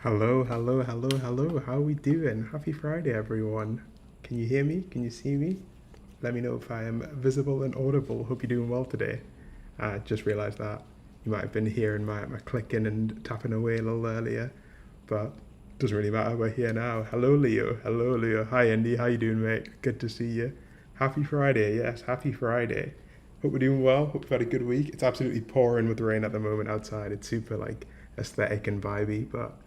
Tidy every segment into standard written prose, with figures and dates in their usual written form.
Hello, hello, hello, hello. How are we doing? Happy Friday, everyone. Can you hear me? Can you see me? Let me know if I am visible and audible. Hope you're doing well today. Just realized that you might have been hearing my clicking and tapping away a little earlier, but doesn't really matter. We're here now. Hello, Leo. Hello, Leo. Hi, Andy. How you doing, mate? Good to see you. Happy Friday. Yes, happy Friday. Hope we're doing well. Hope you've had a good week. It's absolutely pouring with rain at the moment outside. It's super like aesthetic and vibey, but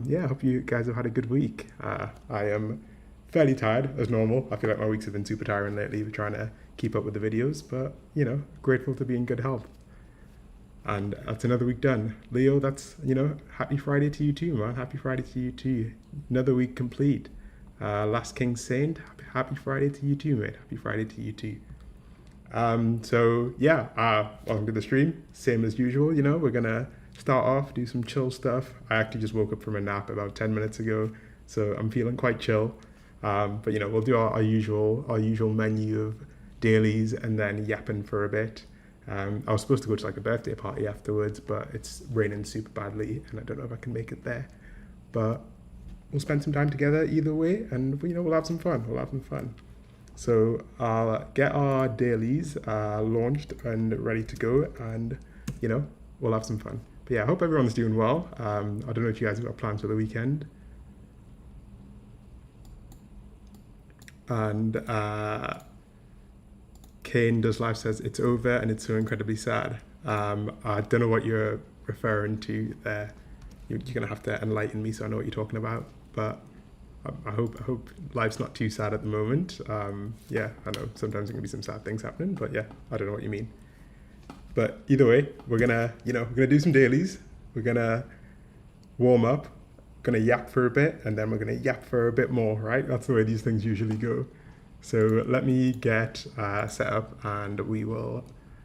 yeah, I hope you guys have had a good week. I am fairly tired as normal. I feel like my weeks have been super tiring lately. We're trying to keep up with the videos, but grateful to be in good health. And that's another week done. Leo, that's, happy Friday to you too, man. Happy Friday to you too. Another week complete. Last King Saint, happy Friday to you too, mate. Happy Friday to you too. So yeah, welcome to the stream. Same as usual, we're gonna start off, do some chill stuff. I actually just woke up from a nap about 10 minutes ago, so I'm feeling quite chill. But we'll do our usual menu of dailies and then yapping for a bit. I was supposed to go to like a birthday party afterwards, but it's raining super badly and I don't know if I can make it there. But we'll spend some time together either way, and we'll have some fun. We'll have some fun. So I'll get our dailies launched and ready to go, and we'll have some fun. But yeah, I hope everyone's doing well. I don't know if you guys have got plans for the weekend. And Kane Does Life says it's over and it's so incredibly sad. I don't know what you're referring to there. You're gonna have to enlighten me so I know what you're talking about. But I hope life's not too sad at the moment. Yeah, I know sometimes there can be some sad things happening, but yeah, I don't know what you mean. But either way, we're gonna do some dailies. We're gonna warm up, gonna yap for a bit, and then we're gonna yap for a bit more, right? That's the way these things usually go. So let me get set up, and we will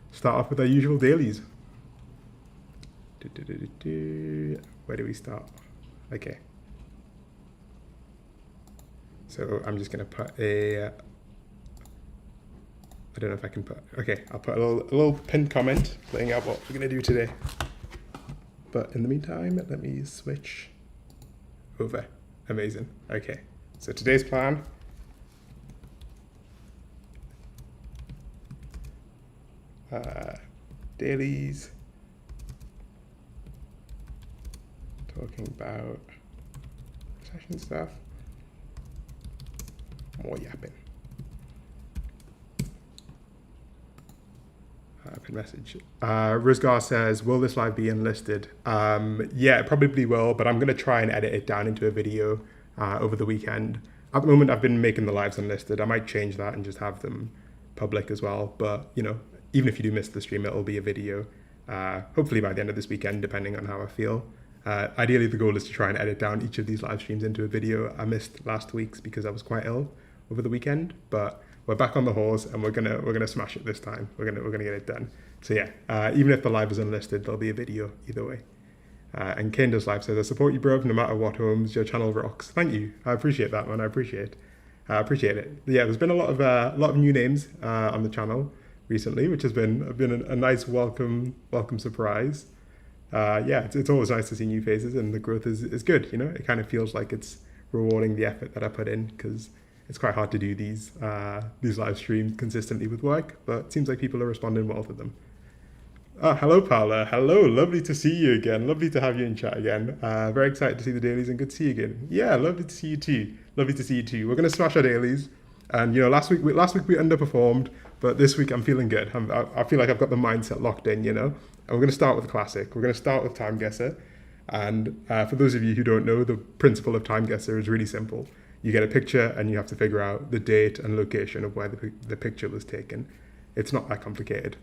start off with our usual dailies. Where do we start? Okay. So I'm just gonna put I don't know if I can put, okay, I'll put a little pinned comment laying out what we're gonna do today. But in the meantime, let me switch over. Amazing. Okay, so today's plan. Dailies. Talking about recession stuff. More yapping. Pin message. Rizgar says, will this live be unlisted? Yeah, it probably will, but I'm going to try and edit it down into a video over the weekend. At the moment, I've been making the lives unlisted. I might change that and just have them public as well. But, even if you do miss the stream, it'll be a video, hopefully by the end of this weekend, depending on how I feel. Ideally, the goal is to try and edit down each of these live streams into a video. I missed last week's because I was quite ill over the weekend, but we're back on the horse and we're gonna smash it this time. We're gonna get it done. So yeah, even if the live is unlisted, there'll be a video either way. And Kane Does Life says, I support you, bro, no matter what, Holmes. Your channel rocks. Thank you. I appreciate that, man. I appreciate it. Yeah, there's been a lot of new names on the channel recently, which has been a nice welcome surprise. Yeah, it's always nice to see new faces, and the growth is good. It kind of feels like it's rewarding the effort that I put in, because it's quite hard to do these live streams consistently with work, but it seems like people are responding well to them. Hello, Paula. Hello, lovely to see you again. Lovely to have you in chat again. Very excited to see the dailies and good to see you again. Yeah, lovely to see you too. Lovely to see you too. We're going to smash our dailies. And last week we underperformed, but this week I'm feeling good. I feel like I've got the mindset locked in, And we're going to start with classic. We're going to start with time guesser. And for those of you who don't know, the principle of time guesser is really simple. You get a picture and you have to figure out the date and location of where the picture was taken. It's not that complicated.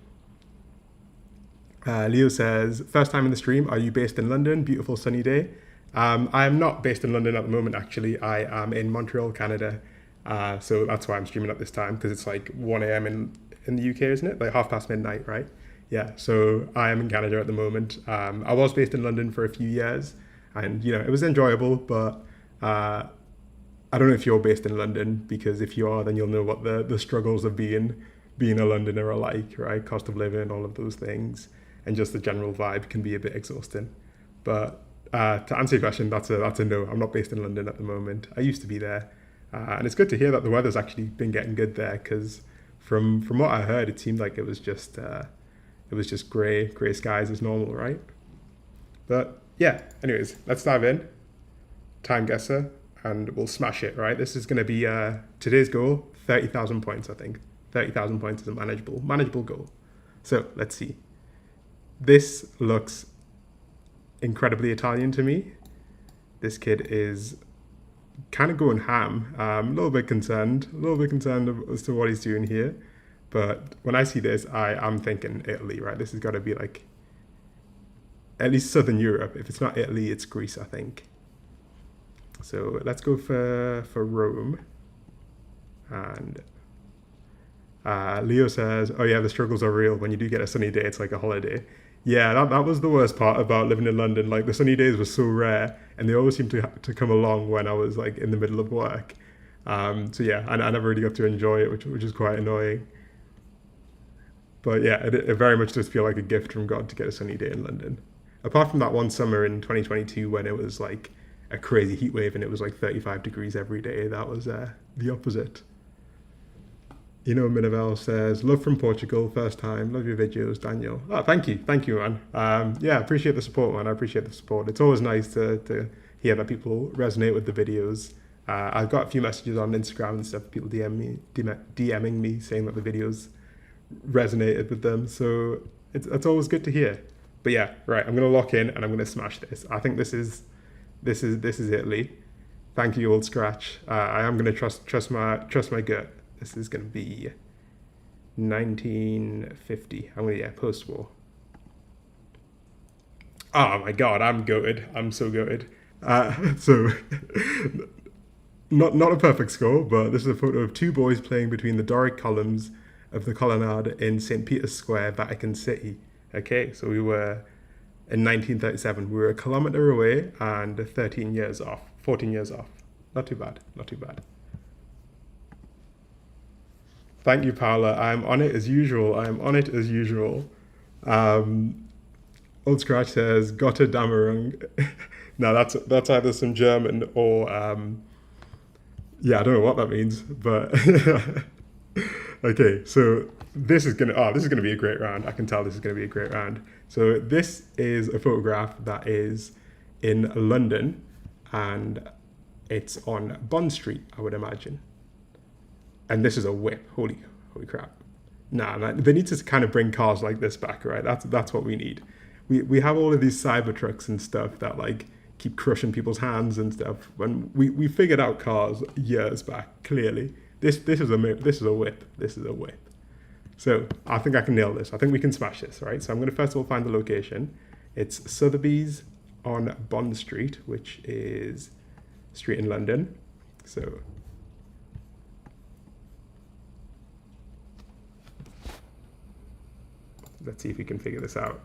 Leo says, first time in the stream, are you based in London? Beautiful sunny day. I am not based in London at the moment, actually. I am in Montreal, Canada. So that's why I'm streaming at this time, because it's like 1 a.m. in the UK, isn't it? Like midnight, midnight, right? Yeah, so I am in Canada at the moment. I was based in London for a few years, and it was enjoyable, but I don't know if you're based in London, because if you are, then you'll know what the struggles of being a Londoner are like, right? Cost of living, all of those things, and just the general vibe can be a bit exhausting. But To answer your question, that's a no. I'm not based in London at the moment. I used to be there, and it's good to hear that the weather's actually been getting good there. Because from what I heard, it seemed like it was just grey skies as normal, right? But yeah. Anyways, let's dive in. Time guesser, and we'll smash it. Right. This is going to be today's goal: 30,000 points. I think 30,000 points is a manageable goal. So let's see. This looks incredibly Italian to me. This kid is kind of going ham. A little bit concerned as to what he's doing here. But when I see this, I am thinking Italy, right? This has got to be like at least Southern Europe. If it's not Italy, it's Greece, I think. So let's go for Rome. And Leo says, "Oh yeah, the struggles are real. When you do get a sunny day, it's like a holiday." Yeah, that was the worst part about living in London. Like the sunny days were so rare, and they always seemed to come along when I was like in the middle of work. So yeah, I never really got to enjoy it, which is quite annoying. But yeah, it very much does feel like a gift from God to get a sunny day in London. Apart from that one summer in 2022 when it was like a crazy heat wave and it was like 35 degrees every day, that was the opposite. You know, Minivel says, "Love from Portugal, first time. Love your videos, Daniel." Oh, thank you, man. Yeah, appreciate the support, man. I appreciate the support. It's always nice to hear that people resonate with the videos. I've got a few messages on Instagram and stuff. People DMing me saying that the videos resonated with them. So it's always good to hear. But yeah, right. I'm gonna lock in and I'm gonna smash this. I think this is Italy. Thank you, Old Scratch. I am gonna trust my gut. This is going to be 1950. I'm going to, post-war. Oh my God, I'm goated. I'm so goated. So, not a perfect score, but this is a photo of two boys playing between the Doric columns of the colonnade in St. Peter's Square, Vatican City. Okay, so we were in 1937. We were a kilometre away and 14 years off. Not too bad. Thank you, Paula. I'm on it as usual. Old Scratch says, "Gotte Dammerung." Now that's either some German or yeah, I don't know what that means, but okay. So this is gonna be a great round. I can tell this is gonna be a great round. So this is a photograph that is in London, and it's on Bond Street, I would imagine. And this is a whip. Holy crap. Nah, they need to kind of bring cars like this back, right? That's what we need. We have all of these cyber trucks and stuff that like keep crushing people's hands and stuff. When we figured out cars years back, clearly. This is a whip. So I think I can nail this. I think we can smash this, right? So I'm gonna first of all find the location. It's Sotheby's on Bond Street, which is a street in London. So let's see if we can figure this out.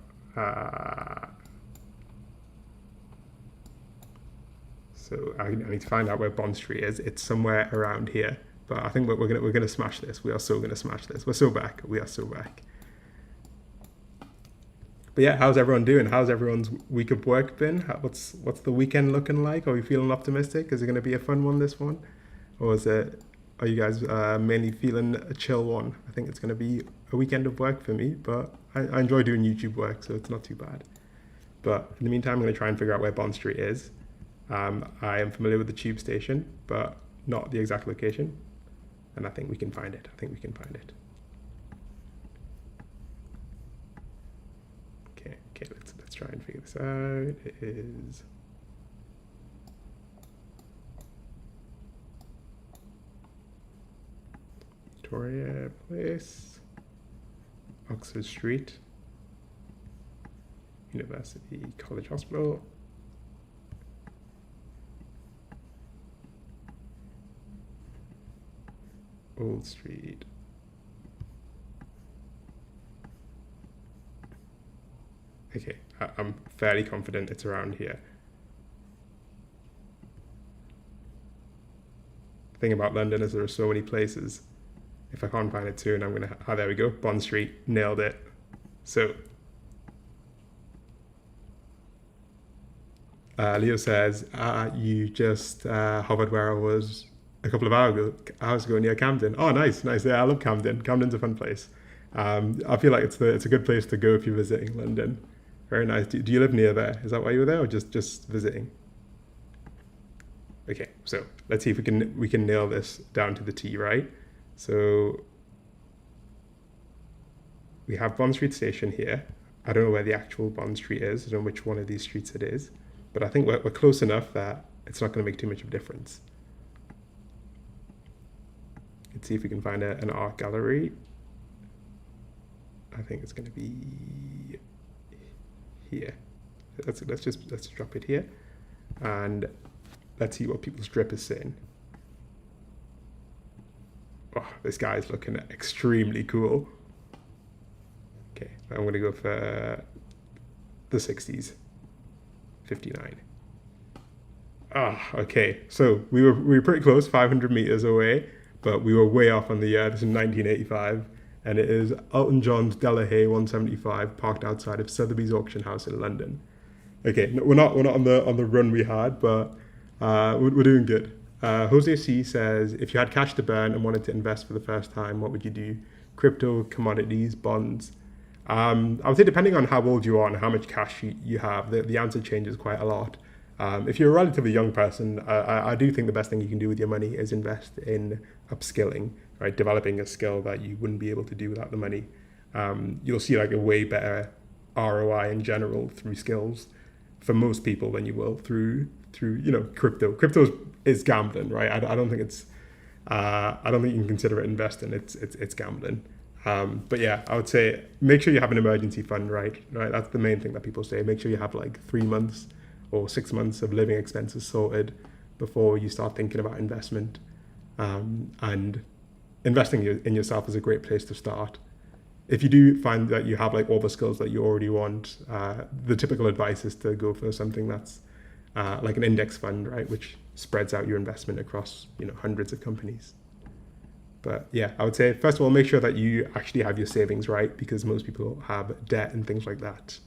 So I need to find out where Bond Street is. It's somewhere around here, but I think we're gonna smash this. We are so gonna smash this. We're so back. But yeah, how's everyone doing? How's everyone's week of work been? What's the weekend looking like? Are we feeling optimistic? Is it gonna be a fun one, this one, or are you guys mainly feeling a chill one? I think it's gonna be a weekend of work for me, but I enjoy doing YouTube work, so it's not too bad. But in the meantime, I'm going to try and figure out where Bond Street is. I am familiar with the tube station, but not the exact location. And I think we can find it. Okay, let's try and figure this out. It is Victoria Place. Oxford Street, University College Hospital. Old Street. Okay, I'm fairly confident it's around here. The thing about London is there are so many places. If I can't find it soon, I'm gonna. Oh, there we go. Bond Street, nailed it. So Leo says, you just hovered where I was a couple of hours ago near Camden. Oh, nice, nice. Yeah, I love Camden. Camden's a fun place. I feel like it's a good place to go if you're visiting London. Very nice. Do you live near there? Is that why you were there, or just visiting? Okay, so let's see if we can nail this down to the T, right? So we have Bond Street Station here. I don't know where the actual Bond Street is. I don't know which one of these streets it is, but I think we're close enough that it's not going to make too much of a difference. Let's see if we can find an art gallery. I think it's going to be here. Let's drop it here, and let's see what people's drip is saying. Oh, this guy's looking extremely cool. Okay, I'm going to go for the 60s, 59. Ah, okay. So we were pretty close, 500 meters away, but we were way off on the year. This is 1985, and it is Elton John's Delahaye 175, parked outside of Sotheby's auction house in London. Okay, no, we're not on the run we had, but we're doing good. Jose C says, if you had cash to burn and wanted to invest for the first time, what would you do? Crypto, commodities, bonds? I would say depending on how old you are and how much cash you have, the answer changes quite a lot. If you're a relatively young person, I do think the best thing you can do with your money is invest in upskilling, right? Developing a skill that you wouldn't be able to do without the money. You'll see like a way better ROI in general through skills for most people than you will through crypto. Crypto is gambling, right? I don't think it's I don't think you can consider it investing. It's gambling. But yeah, I would say make sure you have an emergency fund, right? Right, that's the main thing that people say. Make sure you have like 3 months or 6 months of living expenses sorted before you start thinking about investment. And investing in yourself is a great place to start. If you do find that you have like all the skills that you already want, the typical advice is to go for something that's like an index fund, right, which spreads out your investment across hundreds of companies. But yeah, I would say first of all, make sure that you actually have your savings right, because most people have debt and things like that.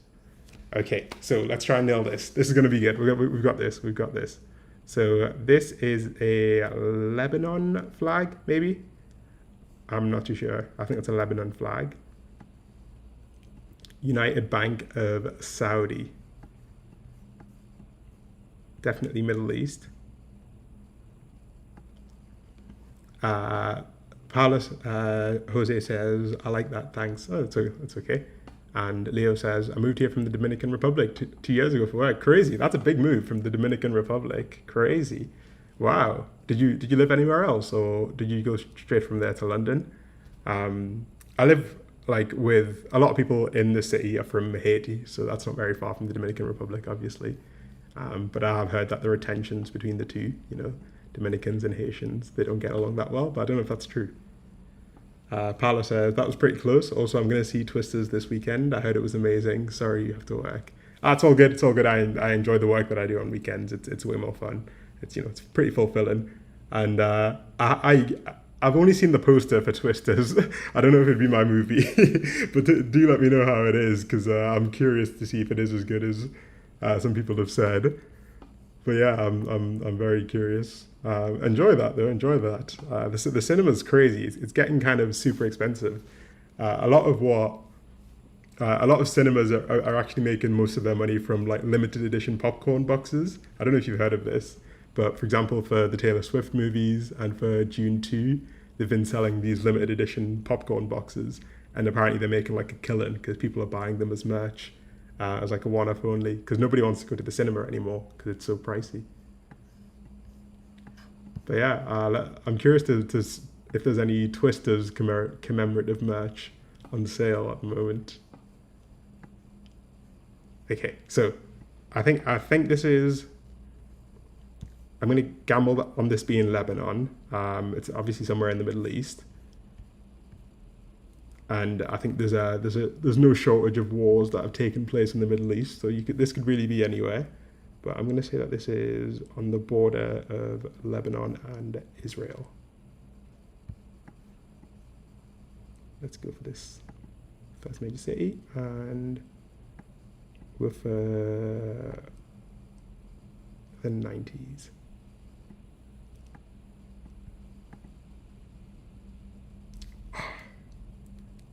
Okay, so let's try and nail this. This is going to be good. We've got this. We've got this. So this is a Lebanon flag, maybe. I'm not too sure. I think it's a Lebanon flag. United Bank of Saudi. Definitely Middle East. Paulus, Jose says, I like that, thanks. Oh, it's okay. And Leo says, I moved here from the Dominican Republic 2 years ago for work. Crazy. That's a big move from the Dominican Republic. Crazy. Wow. Did you live anywhere else, or did you go straight from there to London? I live like with a lot of people in the city are from Haiti, so that's not very far from the Dominican Republic, obviously. But I have heard that there are tensions between the two, Dominicans and Haitians. They don't get along that well, but I don't know if that's true. Paolo says, that was pretty close. Also, I'm going to see Twisters this weekend. I heard it was amazing. Sorry you have to work. It's all good. It's all good. I enjoy the work that I do on weekends. It's way more fun. It's pretty fulfilling. And I've only seen the poster for Twisters. I don't know if it'd be my movie, but do let me know how it is, because I'm curious to see if it is as good as some people have said. But yeah, I'm very curious. Enjoy that though. Enjoy that. The cinema's crazy. It's getting kind of super expensive. A lot of cinemas are actually making most of their money from like limited edition popcorn boxes. I don't know if you've heard of this, but for example, for the Taylor Swift movies and for June 2, they've been selling these limited edition popcorn boxes, and apparently they're making like a killing because people are buying them as merch. As like a one-off only, because nobody wants to go to the cinema anymore because it's so pricey. But yeah, I'm curious to if there's any Twisters commemorative merch on sale at the moment. Okay, so I think this is. I'm going to gamble on this being Lebanon. It's obviously somewhere in the Middle East. And I think there's no shortage of wars that have taken place in the Middle East, so this could really be anywhere. But I'm going to say that this is on the border of Lebanon and Israel. Let's go for this first major city, and with the 90s.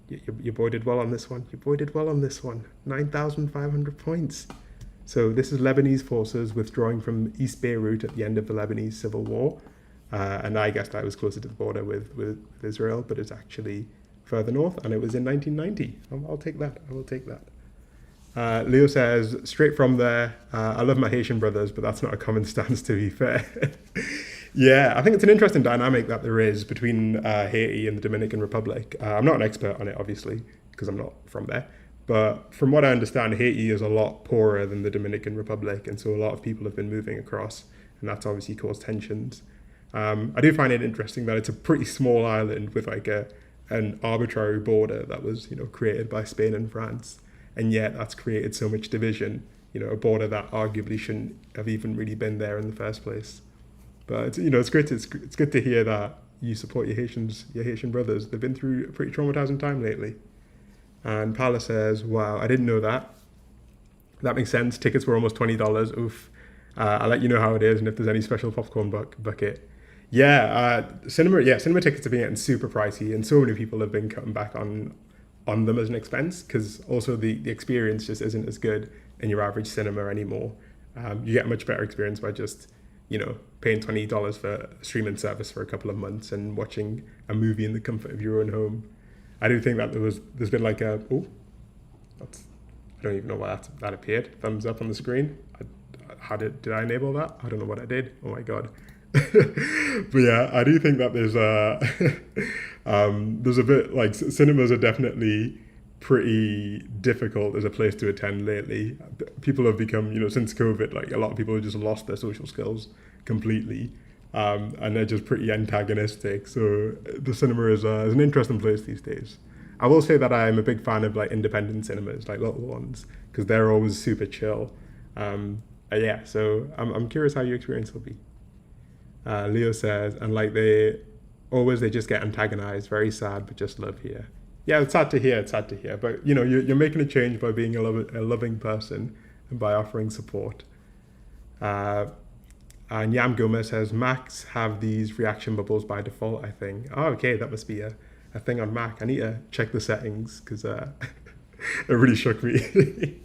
Your boy did well on this one. Your boy did well on this one. 9,500 points. So this is Lebanese forces withdrawing from East Beirut at the end of the Lebanese civil war. And I guessed I was closer to the border with Israel, but it's actually further north, and it was in 1990. I'll take that. I will take that. Leo says, straight from there, I love my Haitian brothers, but that's not a common stance, to be fair. Yeah, I think it's an interesting dynamic that there is between Haiti and the Dominican Republic. I'm not an expert on it, obviously, because I'm not from there. But from what I understand, Haiti is a lot poorer than the Dominican Republic, and so a lot of people have been moving across, and that's obviously caused tensions. I do find it interesting that it's a pretty small island with like an arbitrary border that was, created by Spain and France, and yet that's created so much division. A border that arguably shouldn't have even really been there in the first place. But it's great. It's good to hear that you support your Haitian brothers. They've been through a pretty traumatizing time lately. And Paula says, "Wow, I didn't know that. That makes sense. Tickets were almost $20. Oof. I'll let you know how it is, and if there's any special popcorn bucket." Yeah, cinema tickets have been getting super pricey, and so many people have been cutting back on them as an expense, because also the experience just isn't as good in your average cinema anymore. You get a much better experience by just, paying $20 for a streaming service for a couple of months and watching a movie in the comfort of your own home. I do think that there's been like I don't even know why that appeared. Thumbs up on the screen. Did I enable that? I don't know what I did. Oh my god. But yeah, I do think that there's a bit like cinemas are definitely pretty difficult as a place to attend lately. People have become, since COVID, like a lot of people have just lost their social skills completely, and they're just pretty antagonistic. So the cinema is an interesting place these days. I will say that I'm a big fan of like independent cinemas, like little ones, because they're always super chill. Yeah, so I'm curious how your experience will be. Leo says, and like they just get antagonized, very sad, but just love here. Yeah, it's sad to hear, but you're making a change by being a loving person and by offering support. And Yam Gomez says, Macs have these reaction bubbles by default, I think. Oh, okay, that must be a thing on Mac. I need to check the settings, because it really shook me.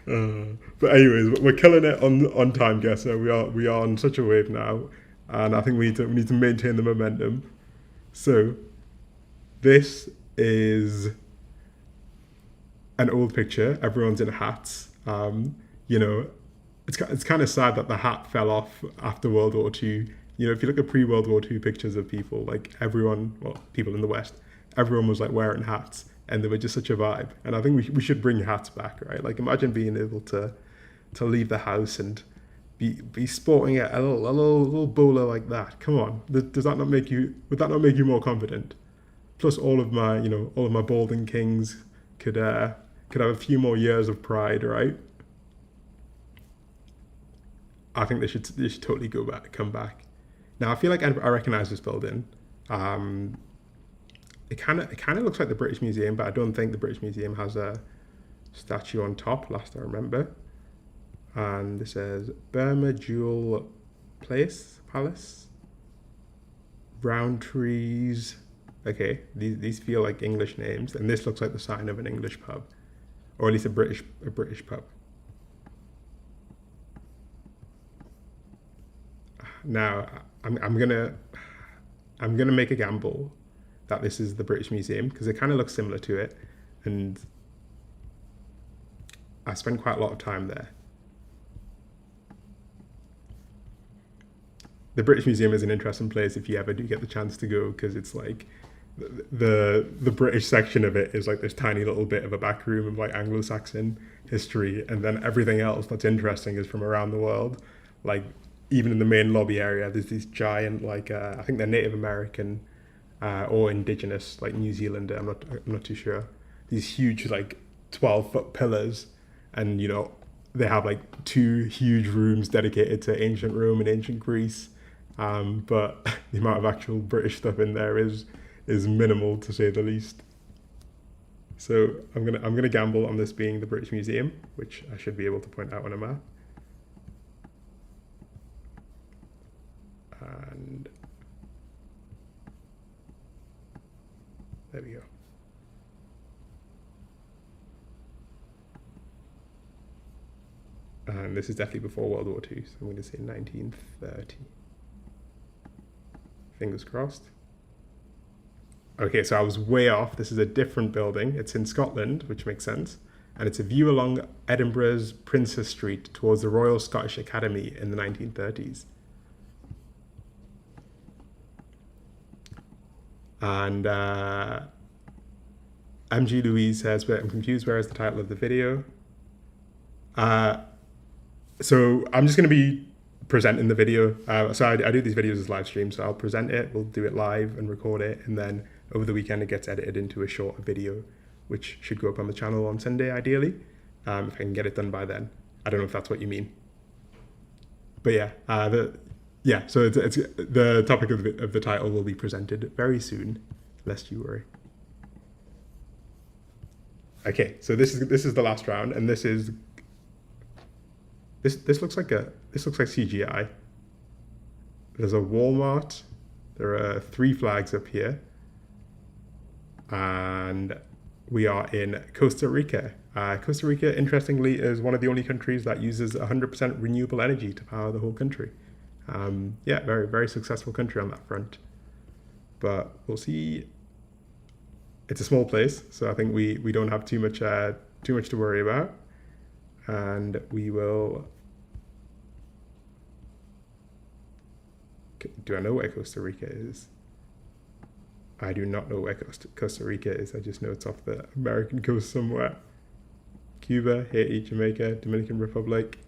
But anyways, we're killing it on time, guesser. We are on such a wave now, and I think we need to maintain the momentum. So this is an old picture. Everyone's in hats. It's kind of sad that the hat fell off after World War II. If you look at pre-World War II pictures of people, like people in the West, everyone was like wearing hats, and they were just such a vibe. And I think we should bring hats back, right? Like imagine being able to leave the house and be sporting a little bowler like that. Come on, would that not make you more confident? Plus all of my balding kings could have a few more years of pride, right? I think they should totally come back. Now I feel like I recognize this building. It kind of looks like the British Museum, but I don't think the British Museum has a statue on top, last I remember. And this says Burma Jewel Palace. Roundtrees. Okay, these feel like English names, and this looks like the sign of an English pub, or at least a British pub. Now I'm gonna make a gamble that this is the British Museum, because it kind of looks similar to it, and I spend quite a lot of time there. The British Museum is an interesting place if you ever do get the chance to go, because it's like the British section of it is like this tiny little bit of a back room of like Anglo-Saxon history, and then everything else that's interesting is from around the world. Like even in the main lobby area, there's these giant I think they're Native American or indigenous, like New Zealander. I'm not too sure. These huge 12-foot pillars, and they have like 2 huge rooms dedicated to ancient Rome and ancient Greece. But the amount of actual British stuff in there is minimal, to say the least. So I'm gonna gamble on this being the British Museum, which I should be able to point out on a map. And there we go. And this is definitely before World War II, so I'm going to say 1930. Fingers crossed. Okay, so I was way off. This is a different building. It's in Scotland, which makes sense. And it's a view along Edinburgh's Princes Street towards the Royal Scottish Academy in the 1930s. And MG Louise says, "I'm confused, where is the title of the video?" So I'm just going to be presenting the video. So I do these videos as live streams, so I'll present it, we'll do it live and record it, and then over the weekend it gets edited into a shorter video, which should go up on the channel on Sunday, ideally, if I can get it done by then. I don't know if that's what you mean. But yeah, so it's the topic of the title will be presented very soon, lest you worry. Okay, so this is the last round, and this looks like CGI. There's a Walmart. There are 3 flags up here, and we are in Costa Rica. Costa Rica, interestingly, is one of the only countries that uses 100% renewable energy to power the whole country. Yeah, very, very successful country on that front. But we'll see. It's a small place, so I think we don't have too much to worry about. And we will. Do I know where Costa Rica is? I do not know where Costa Rica is. I just know it's off the American coast somewhere. Cuba, Haiti, Jamaica, Dominican Republic,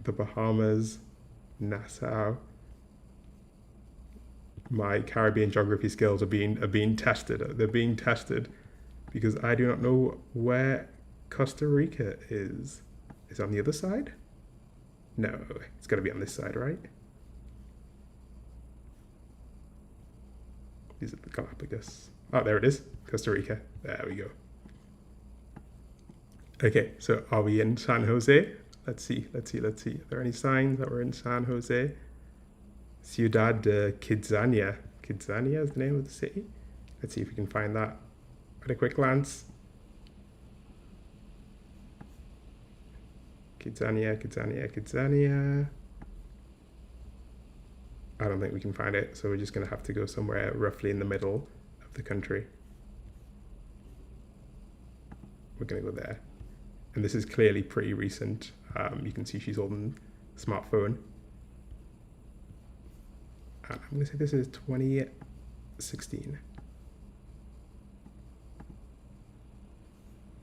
the Bahamas, Nassau. My Caribbean geography skills are being tested. They're being tested because I do not know where Costa Rica is. Is it on the other side? No, it's got to be on this side, right? Is it the Galapagos? Oh, there it is. Costa Rica. There we go. Okay, so are we in San Jose? Let's see. Are there any signs that we're in San Jose? Ciudad de Kidzania. Kidzania is the name of the city. Let's see if we can find that at a quick glance. Kidzania. I don't think we can find it, so we're just going to have to go somewhere roughly in the middle of the country. We're going to go there. And this is clearly pretty recent. You can see she's holding a smartphone. And I'm going to say this is 2016.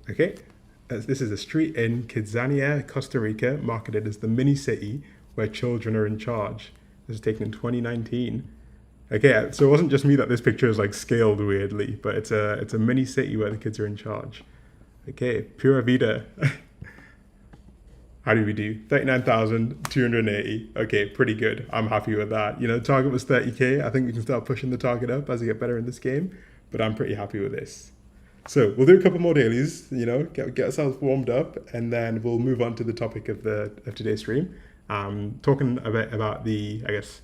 Okay, this is a street in Kidzania, Costa Rica, marketed as the mini city where children are in charge. This is taken in 2019. Okay, so it wasn't just me that this picture is like scaled weirdly, but it's a mini city where the kids are in charge. Okay, Pura Vida. How did we do? 39,280. Okay, pretty good. I'm happy with that. You know, the target was 30K. I think we can start pushing the target up as we get better in this game, but I'm pretty happy with this. So we'll do a couple more dailies, you know, get ourselves warmed up, and then we'll move on to the topic of today's stream. Talking a bit about the, I guess,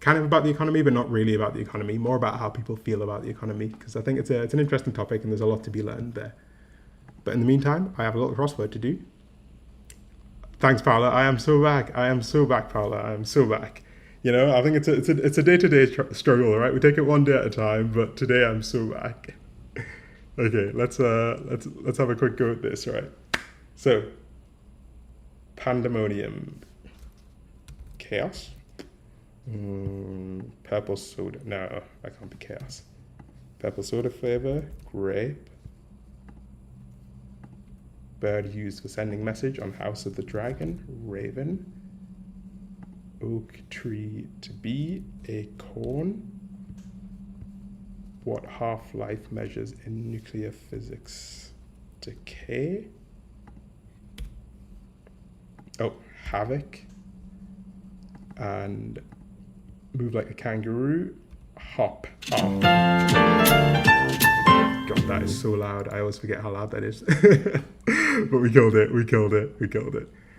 kind of about the economy, but not really about the economy, more about how people feel about the economy, because I think it's an interesting topic and there's a lot to be learned there. But in the meantime, I have a little crossword to do. Thanks, Paula. I am so back, Paula. I am so back. You know, I think it's a day-to-day struggle, right? We take it one day at a time, but today I'm so back. Okay, let's have a quick go at this, right? So, pandemonium, chaos, purple soda. No, that can't be chaos. Purple soda flavor, grape. Bird used for sending message on House of the Dragon, raven. Oak tree to be, acorn. What half-life measures in nuclear physics? Decay. Oh, havoc. And move like a kangaroo. Hop. Oh. God, that is so loud. I always forget how loud that is. But we killed it.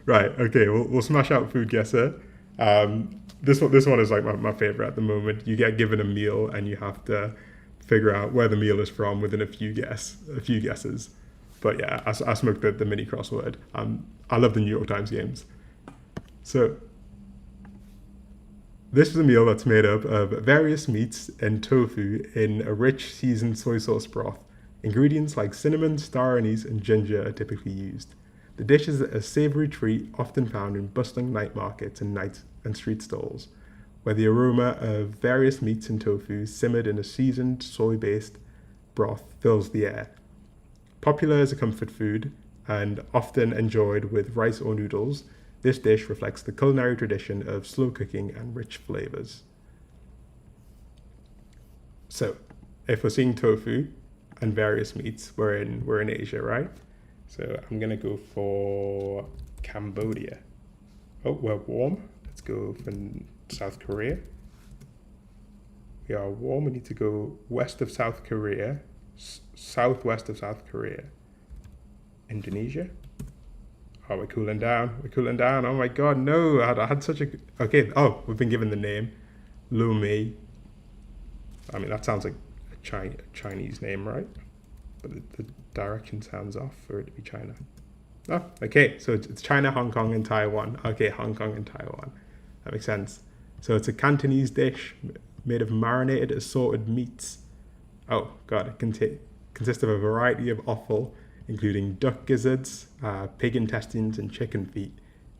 Right. Okay. We'll smash out food guesser. This one is like my favorite at the moment. You get given a meal and you have to figure out where the meal is from within a few guesses. But yeah, I smoked the mini crossword. I love the New York Times games. So this is a meal that's made up of various meats and tofu in a rich seasoned soy sauce broth. Ingredients like cinnamon, star anise, and ginger are typically used. The dish is a savory treat often found in bustling night markets and street stalls, where the aroma of various meats and tofu simmered in a seasoned soy-based broth fills the air. Popular as a comfort food and often enjoyed with rice or noodles, this dish reflects the culinary tradition of slow cooking and rich flavors. So, if we're seeing tofu and various meats, we're in Asia, right? So I'm gonna go for Cambodia. Oh, we're warm. Let's go for South Korea. We are warm. We need to go west of South Korea, southwest of South Korea. Indonesia. Oh, we're cooling down. We're cooling down. Oh my God, no! I had such a okay. Oh, we've been given the name, Lo Mei. I mean, that sounds like a Chinese name, right? But the direction sounds off for it to be China. Oh, okay. So it's China, Hong Kong, and Taiwan. Okay, Hong Kong and Taiwan. That makes sense. So it's a Cantonese dish made of marinated assorted meats. Oh God, it consists of a variety of offal, including duck gizzards, pig intestines, and chicken feet,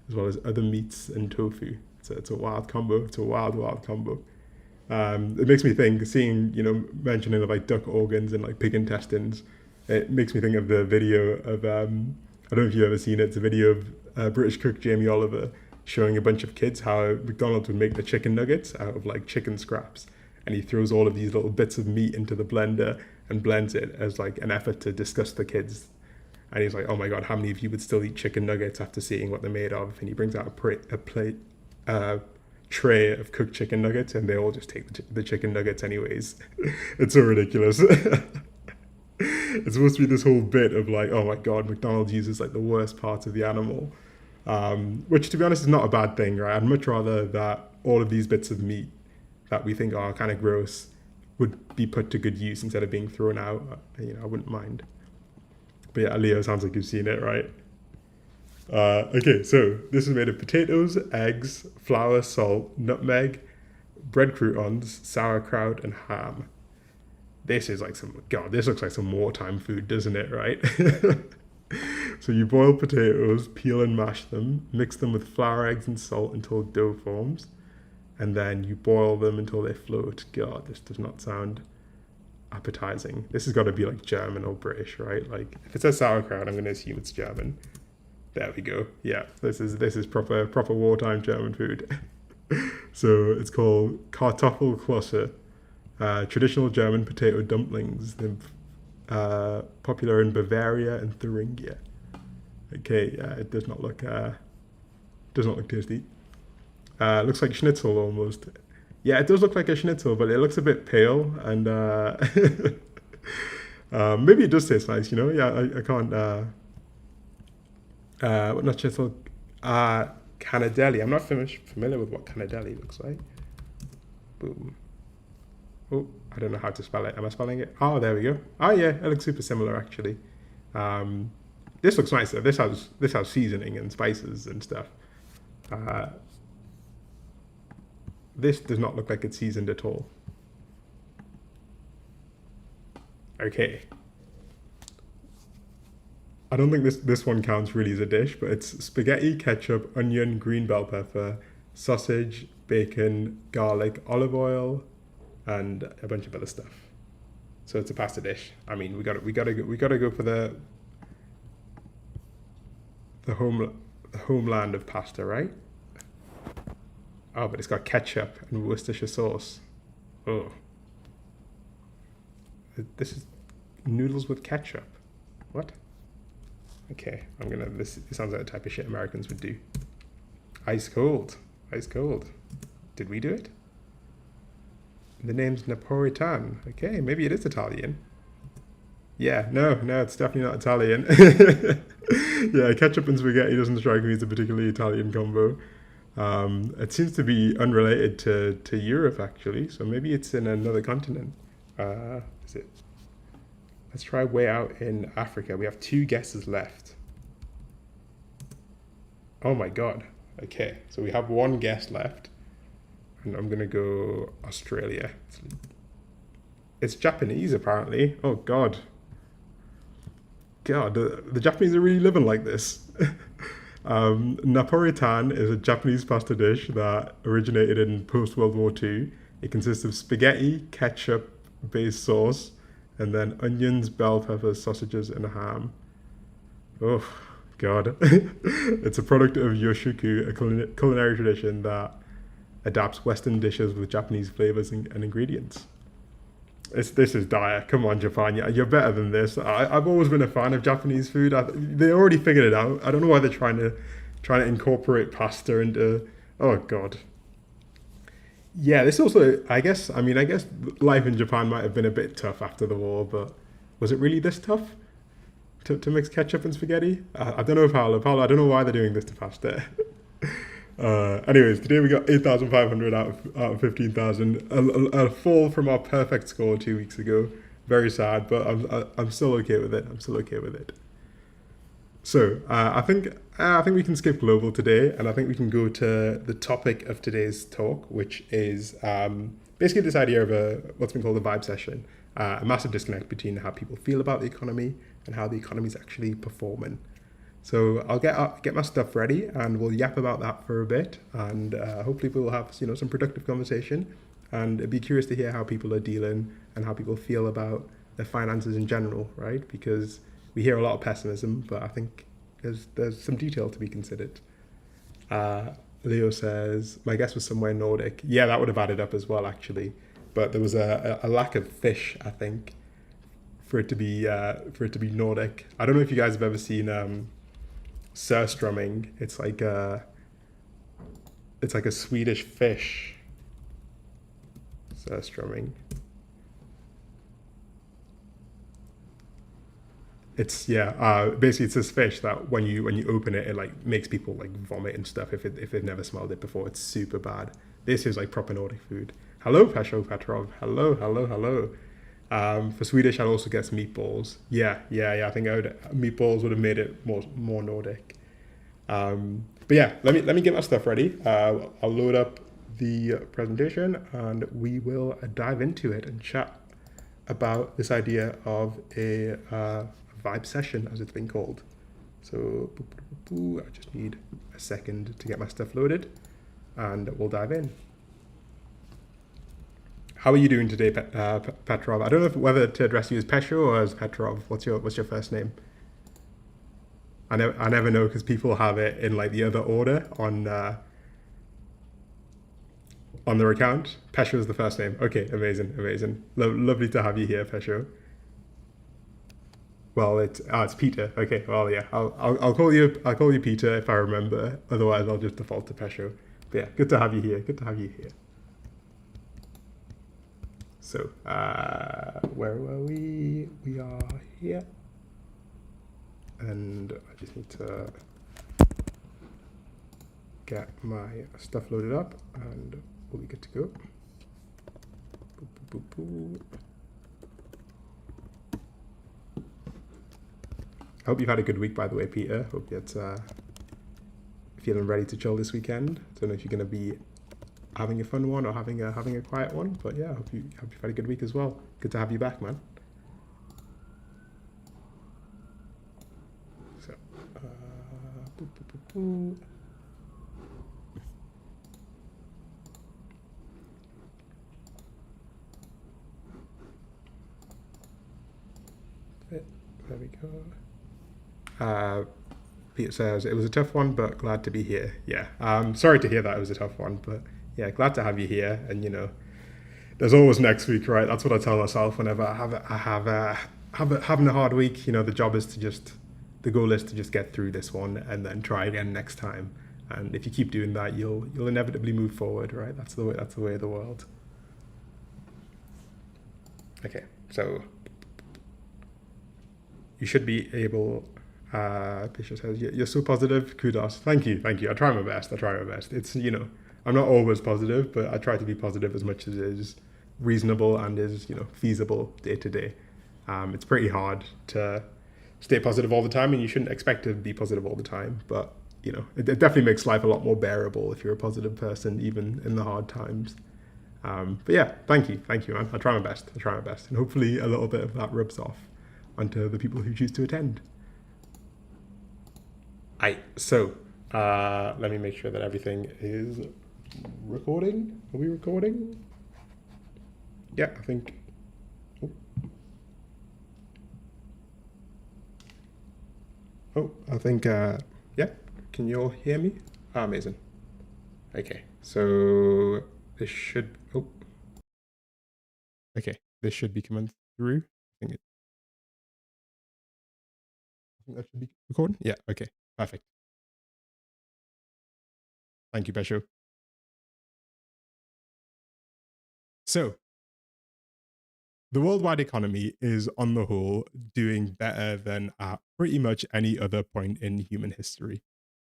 as well as other meats and tofu. So it's a wild combo. It's a wild combo. It makes me think, seeing, mentioning of like duck organs and like pig intestines, it makes me think of the video of, I don't know if you've ever seen it, it's a video of British cook Jamie Oliver showing a bunch of kids how McDonald's would make the chicken nuggets out of like chicken scraps. And he throws all of these little bits of meat into the blender and blends it as like an effort to disgust the kids. And he's like, oh my God, how many of you would still eat chicken nuggets after seeing what they're made of? And he brings out a tray of cooked chicken nuggets, and they all just take the chicken nuggets anyways. It's so ridiculous. It's supposed to be this whole bit of like, oh my God, McDonald's uses like the worst parts of the animal, which to be honest is not a bad thing, right? I'd much rather that all of these bits of meat that we think are kind of gross would be put to good use instead of being thrown out. I wouldn't mind. But yeah, Leo, sounds like you've seen it, right? Okay, so this is made of potatoes, eggs, flour, salt, nutmeg, bread croutons, sauerkraut, and ham. This is like this looks like some wartime food, doesn't it, right? So you boil potatoes, peel and mash them, mix them with flour, eggs, and salt until dough forms, and then you boil them until they float. God, this does not sound appetizing. This has got to be like German or British, right? Like if it says sauerkraut, I'm going to assume it's German. There we go. Yeah, this is proper wartime German food. So it's called Kartoffelklosse, traditional German potato dumplings. They're popular in Bavaria and Thuringia. Okay, yeah, it does not look tasty. Looks like schnitzel almost. Yeah, it does look like a schnitzel, but it looks a bit pale, and maybe it does taste nice. Yeah, I can't. Not schnitzel. Canadelli. I'm not familiar with what canadelli looks like. Boom. Oh, I don't know how to spell it. Am I spelling it? Oh, there we go. Oh yeah, it looks super similar actually. This looks nice though. This has seasoning and spices and stuff. This does not look like it's seasoned at all. Okay. I don't think this one counts really as a dish, but it's spaghetti, ketchup, onion, green bell pepper, sausage, bacon, garlic, olive oil, and a bunch of other stuff. So it's a pasta dish. I mean, we gotta go for the homeland of pasta, right? Oh, but it's got ketchup and Worcestershire sauce. Oh, this is noodles with ketchup. What? Okay, this sounds like the type of shit Americans would do. Ice cold. Did we do it? The name's Napolitan. Okay, maybe it is Italian. Yeah, no, it's definitely not Italian. Yeah, ketchup and spaghetti doesn't strike me as a particularly Italian combo. It seems to be unrelated to Europe actually, so maybe it's in another continent. Is it? Let's try way out in Africa. We have two guesses left. Oh my god. Okay, so we have one guess left, and I'm gonna go Australia. It's Japanese apparently. Oh god. God, the Japanese are really living like this. Napolitan is a Japanese pasta dish that originated in post World War II. It consists of spaghetti, ketchup based sauce, and then onions, bell peppers, sausages, and ham. Oh, God. It's a product of yoshiku, a culinary tradition that adapts Western dishes with Japanese flavors and ingredients. This is dire. Come on, Japan. You're better than this. I've always been a fan of Japanese food. They already figured it out. I don't know why they're trying to incorporate pasta into. Oh God. Yeah, this also. I guess life in Japan might have been a bit tough after the war, but was it really this tough to mix ketchup and spaghetti? I don't know, Paolo. Paolo, I don't know why they're doing this to pasta. Anyways, today we got 8,500 out of 15,000. A fall from our perfect score 2 weeks ago. Very sad, but I'm still okay with it. I'm still okay with it. So I think we can skip global today, and I think we can go to the topic of today's talk, which is basically this idea of what's been called a vibe session, a massive disconnect between how people feel about the economy and how the economy is actually performing. So I'll get my stuff ready, and we'll yap about that for a bit, and hopefully we'll have some productive conversation. And I'd be curious to hear how people are dealing and how people feel about their finances in general, right? Because we hear a lot of pessimism, but I think there's some detail to be considered. Leo says my guess was somewhere Nordic. Yeah, that would have added up as well actually, but there was a lack of fish, I think, for it to be Nordic. I don't know if you guys have ever seen surströmming. It's like a Swedish fish. Surströmming. Basically it's this fish that when you open it, it like makes people like vomit and stuff if they've never smelled it before. It's super bad. This is like proper Nordic food. Hello, Pesho Petrov. Hello. For Swedish, I'd also guess meatballs. Yeah. I think meatballs would have made it more Nordic. But yeah, let me get my stuff ready. I'll load up the presentation and we will dive into it and chat about this idea of a vibe session, as it's been called. So I just need a second to get my stuff loaded, and we'll dive in. How are you doing today, Petrov? I don't know whether to address you as Pesho or as Petrov. What's your first name? I never know because people have it in like the other order on their account. Pesho is the first name. Okay, amazing. Lovely to have you here, Pesho. Well, it's Peter. Okay, well yeah, I'll call you Peter if I remember. Otherwise, I'll just default to Pesho. But yeah, good to have you here. So, where were we? We are here. And I just need to get my stuff loaded up and we'll be good to go. I hope you've had a good week, by the way, Peter. Hope you're feeling ready to chill this weekend. Don't know if you're going to be having a fun one or having a quiet one, but yeah, hope you've had a good week as well. Good to have you back, man. So, there we go. Peter says, it was a tough one, but glad to be here. Yeah, sorry to hear that it was a tough one, but yeah, glad to have you here. And there's always next week, right? That's what I tell myself whenever having a hard week. The job is the goal is to just get through this one and then try again next time. And if you keep doing that, you'll inevitably move forward, right? That's the way of the world. Okay, so You should be able. Bishop says you're so positive. Kudos. Thank you. Thank you. I try my best. I try my best. It's I'm not always positive, but I try to be positive as much as is reasonable and is feasible day to day. It's pretty hard to stay positive all the time, and you shouldn't expect to be positive all the time. But it definitely makes life a lot more bearable if you're a positive person, even in the hard times. But yeah, thank you, man. I try my best. I try my best, and hopefully a little bit of that rubs off onto the people who choose to attend. Let me make sure that everything is recording. Are we recording? Yeah, I think. Oh, I think. Yeah, can you all hear me? Amazing. Okay, so this should. Oh, okay, this should be coming through. I think that should be recording. Yeah. Okay. Perfect. Thank you, Pesho. So, the worldwide economy is, on the whole, doing better than at pretty much any other point in human history.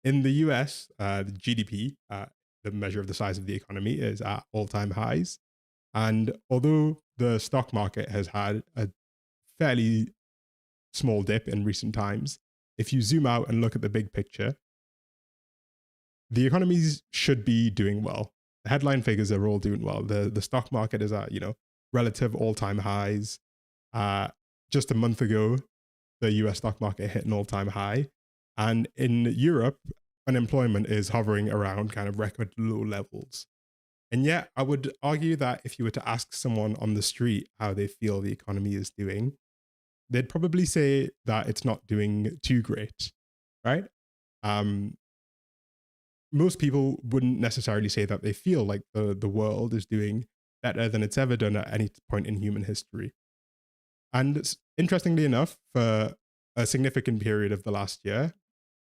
In the US, the GDP, the measure of the size of the economy, is at all time highs. And although the stock market has had a fairly small dip in recent times, if you zoom out and look at the big picture, the economies should be doing well. The headline figures are all doing well. The stock market is at relative all time highs. Just a month ago, the US stock market hit an all time high, and in Europe, unemployment is hovering around kind of record low levels. And yet, I would argue that if you were to ask someone on the street how they feel the economy is doing, they'd probably say that it's not doing too great, right? Um, Most people wouldn't necessarily say that they feel like the world is doing better than it's ever done at any point in human history. And interestingly enough, for a significant period of the last year,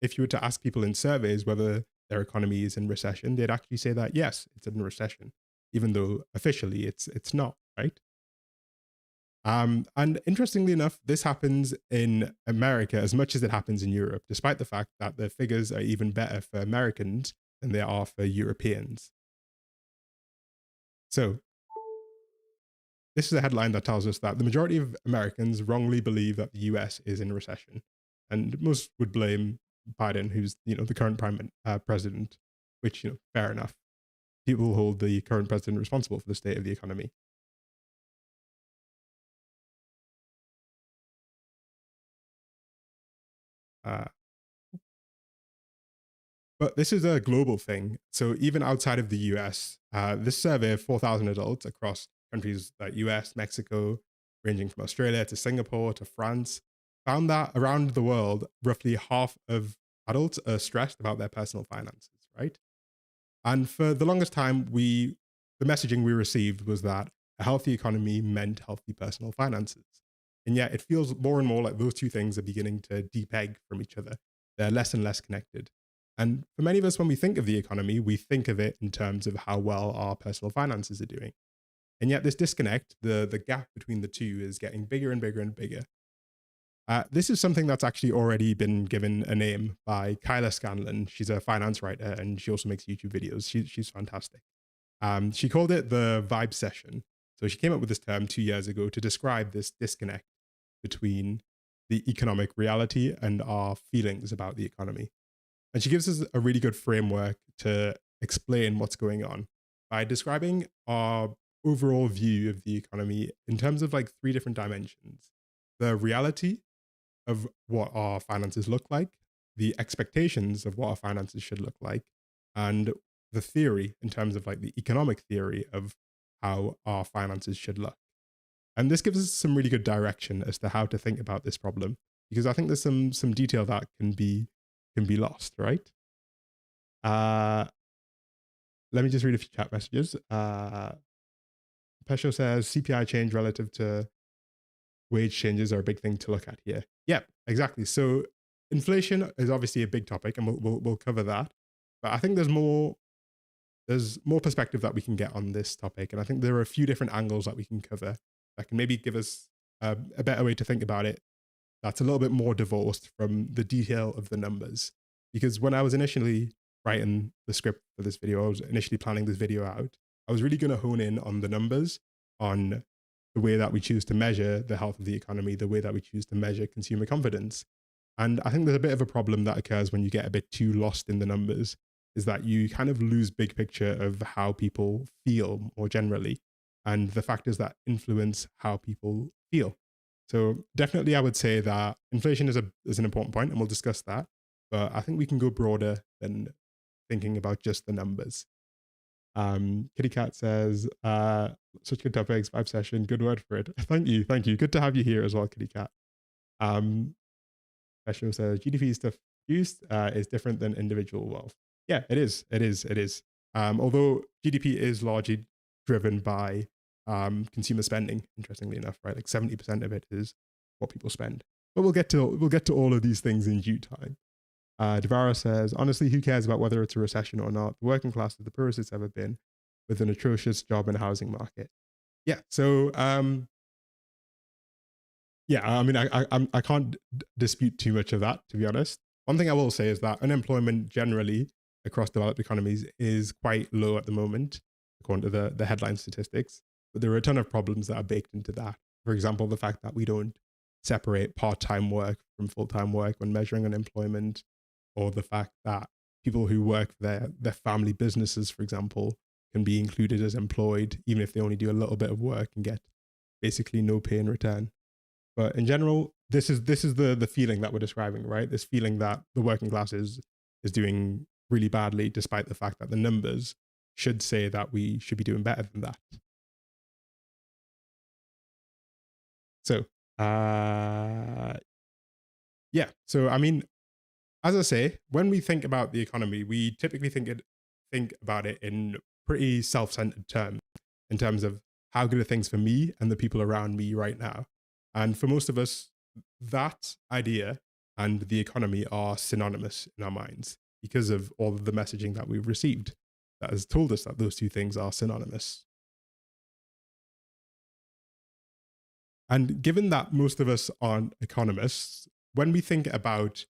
if you were to ask people in surveys whether their economy is in recession, they'd actually say that yes, it's in recession, even though officially it's not, right? And interestingly enough, this happens in America as much as it happens in Europe, despite the fact that the figures are even better for Americans than they are for Europeans. So, this is a headline that tells us that the majority of Americans wrongly believe that the US is in recession. And most would blame Biden, who's the current president, which fair enough. People hold the current president responsible for the state of the economy. Uh, But this is a global thing. So even outside of the US, this survey of 4,000 adults across countries like US, Mexico, ranging from Australia to Singapore to France, found that around the world, roughly half of adults are stressed about their personal finances, right? And for the longest time, the messaging we received was that a healthy economy meant healthy personal finances. And yet it feels more and more like those two things are beginning to depeg from each other. They're less and less connected. And for many of us, when we think of the economy, we think of it in terms of how well our personal finances are doing. And yet this disconnect, the gap between the two is getting bigger and bigger and bigger. This is something that's actually already been given a name by Kyla Scanlon. She's a finance writer and she also makes YouTube videos. She's fantastic. She called it the vibe session. So she came up with this term 2 years ago to describe this disconnect between the economic reality and our feelings about the economy. And she gives us a really good framework to explain what's going on by describing our overall view of the economy in terms of like three different dimensions: the reality of what our finances look like, the expectations of what our finances should look like, and the theory in terms of like the economic theory of how our finances should look. And this gives us some really good direction as to how to think about this problem, because I think there's some detail that can be lost, right? Let me just read a few chat messages. Pesho says CPI change relative to wage changes are a big thing to look at here. Yeah, exactly. So inflation is obviously a big topic, and we'll cover that. But I think there's more perspective that we can get on this topic, and I think there are a few different angles that we can cover that can maybe give us a better way to think about it that's a little bit more divorced from the detail of the numbers. Because when I was initially writing the script for this video, I was initially planning this video out, I was really going to hone in on the numbers, on the way that we choose to measure the health of the economy, the way that we choose to measure consumer confidence. And I think there's a bit of a problem that occurs when you get a bit too lost in the numbers, is that you kind of lose big picture of how people feel more generally and the factors that influence how people feel. So definitely I would say that inflation is an important point, and we'll discuss that. But I think we can go broader than thinking about just the numbers. Kitty Cat says, such good topics, vibe session, good word for it. Thank you, thank you. Good to have you here as well, Kitty Cat. Special says GDP stuff used is different than individual wealth. Yeah, it is. Although GDP is largely driven by consumer spending, interestingly enough, right? Like 70% of it is what people spend. But we'll get to all of these things in due time. Devara says, honestly, who cares about whether it's a recession or not? The working class is the poorest it's ever been, with an atrocious job and housing market. Yeah. So yeah, I mean, I can't dispute too much of that, to be honest. One thing I will say is that unemployment generally across developed economies is quite low at the moment, according to the headline statistics. But there are a ton of problems that are baked into that. For example, the fact that we don't separate part-time work from full-time work when measuring unemployment, or the fact that people who work for their family businesses, for example, can be included as employed, even if they only do a little bit of work and get basically no pay in return. But in general, this is the feeling that we're describing, right? This feeling that the working class is doing really badly, despite the fact that the numbers should say that we should be doing better than that. So, yeah. So, I mean, as I say, when we think about the economy, we typically think about it in pretty self-centered terms, in terms of how good are things for me and the people around me right now. And for most of us, that idea and the economy are synonymous in our minds because of all of the messaging that we've received that has told us that those two things are synonymous. And given that most of us aren't economists, when we think about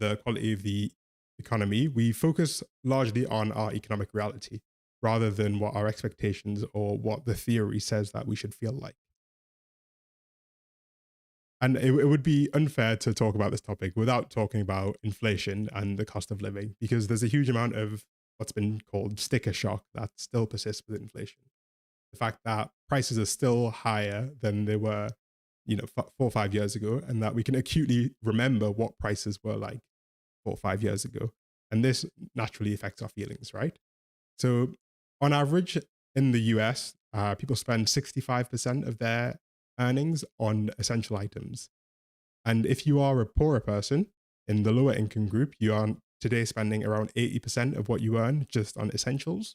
the quality of the economy, we focus largely on our economic reality rather than what our expectations or what the theory says that we should feel like. And it would be unfair to talk about this topic without talking about inflation and the cost of living, because there's a huge amount of what's been called sticker shock that still persists with inflation. The fact that prices are still higher than they were, 4 or 5 years ago, and that we can acutely remember what prices were like 4 or 5 years ago. And this naturally affects our feelings, right? So on average in the US, people spend 65% of their earnings on essential items. And if you are a poorer person in the lower income group, you are today spending around 80% of what you earn just on essentials,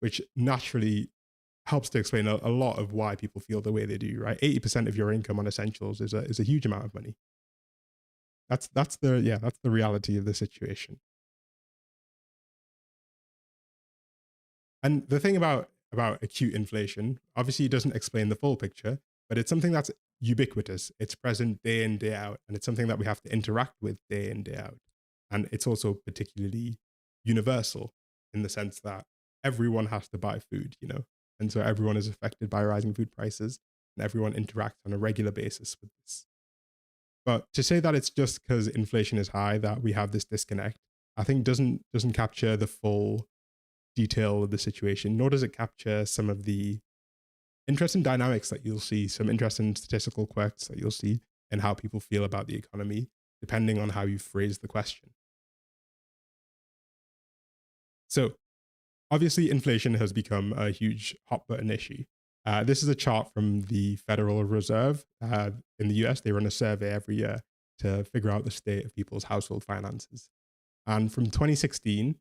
which naturally helps to explain a lot of why people feel the way they do, right? 80% of your income on essentials is a huge amount of money. That's the reality of the situation. And the thing about acute inflation, obviously it doesn't explain the full picture, but it's something that's ubiquitous. It's present day in, day out, and it's something that we have to interact with day in, day out. And it's also particularly universal in the sense that everyone has to buy food, and so everyone is affected by rising food prices, and everyone interacts on a regular basis with this. But to say that it's just because inflation is high that we have this disconnect, I think doesn't capture the full detail of the situation, nor does it capture some of the interesting dynamics that you'll see, some interesting statistical quirks that you'll see in how people feel about the economy, depending on how you phrase the question. So obviously, inflation has become a huge hot button issue. This is a chart from the Federal Reserve in the US. They run a survey every year to figure out the state of people's household finances. And from 2016,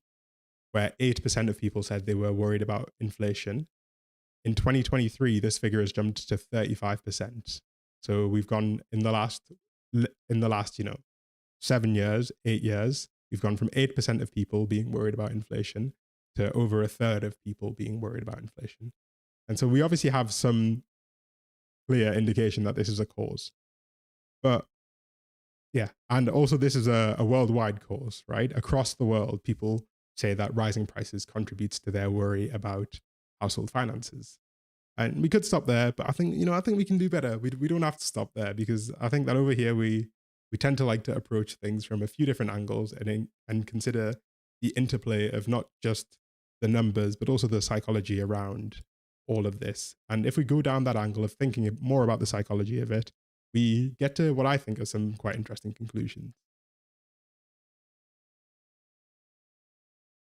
where 8% of people said they were worried about inflation, in 2023, this figure has jumped to 35%. So we've gone in the last 7 years, 8 years, we've gone from 8% of people being worried about inflation to over a third of people being worried about inflation. And so we obviously have some clear indication that this is a cause. But Yeah. And also, this is a worldwide cause, right? Across the world, people say that rising prices contributes to their worry about household finances. And we could stop there, but I think we can do better. We don't have to stop there because I think that over here we tend to like to approach things from a few different angles and consider the interplay of not just the numbers but also the psychology around all of this. And if we go down that angle of thinking more about the psychology of it, we get to what I think are some quite interesting conclusions.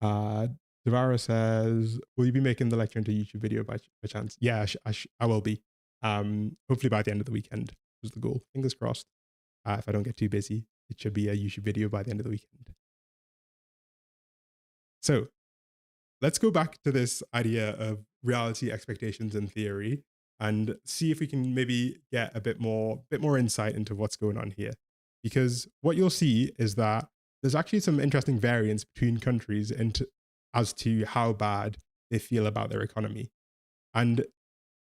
Uh, Devara says, "Will you be making the lecture into a YouTube video by chance?" Yeah, I will be. Hopefully by the end of the weekend was the goal. Fingers crossed. If I don't get too busy, it should be a YouTube video by the end of the weekend. So let's go back to this idea of reality, expectations, and theory, and see if we can maybe get a bit more insight into what's going on here. Because what you'll see is that there's actually some interesting variance between countries as to how bad they feel about their economy. And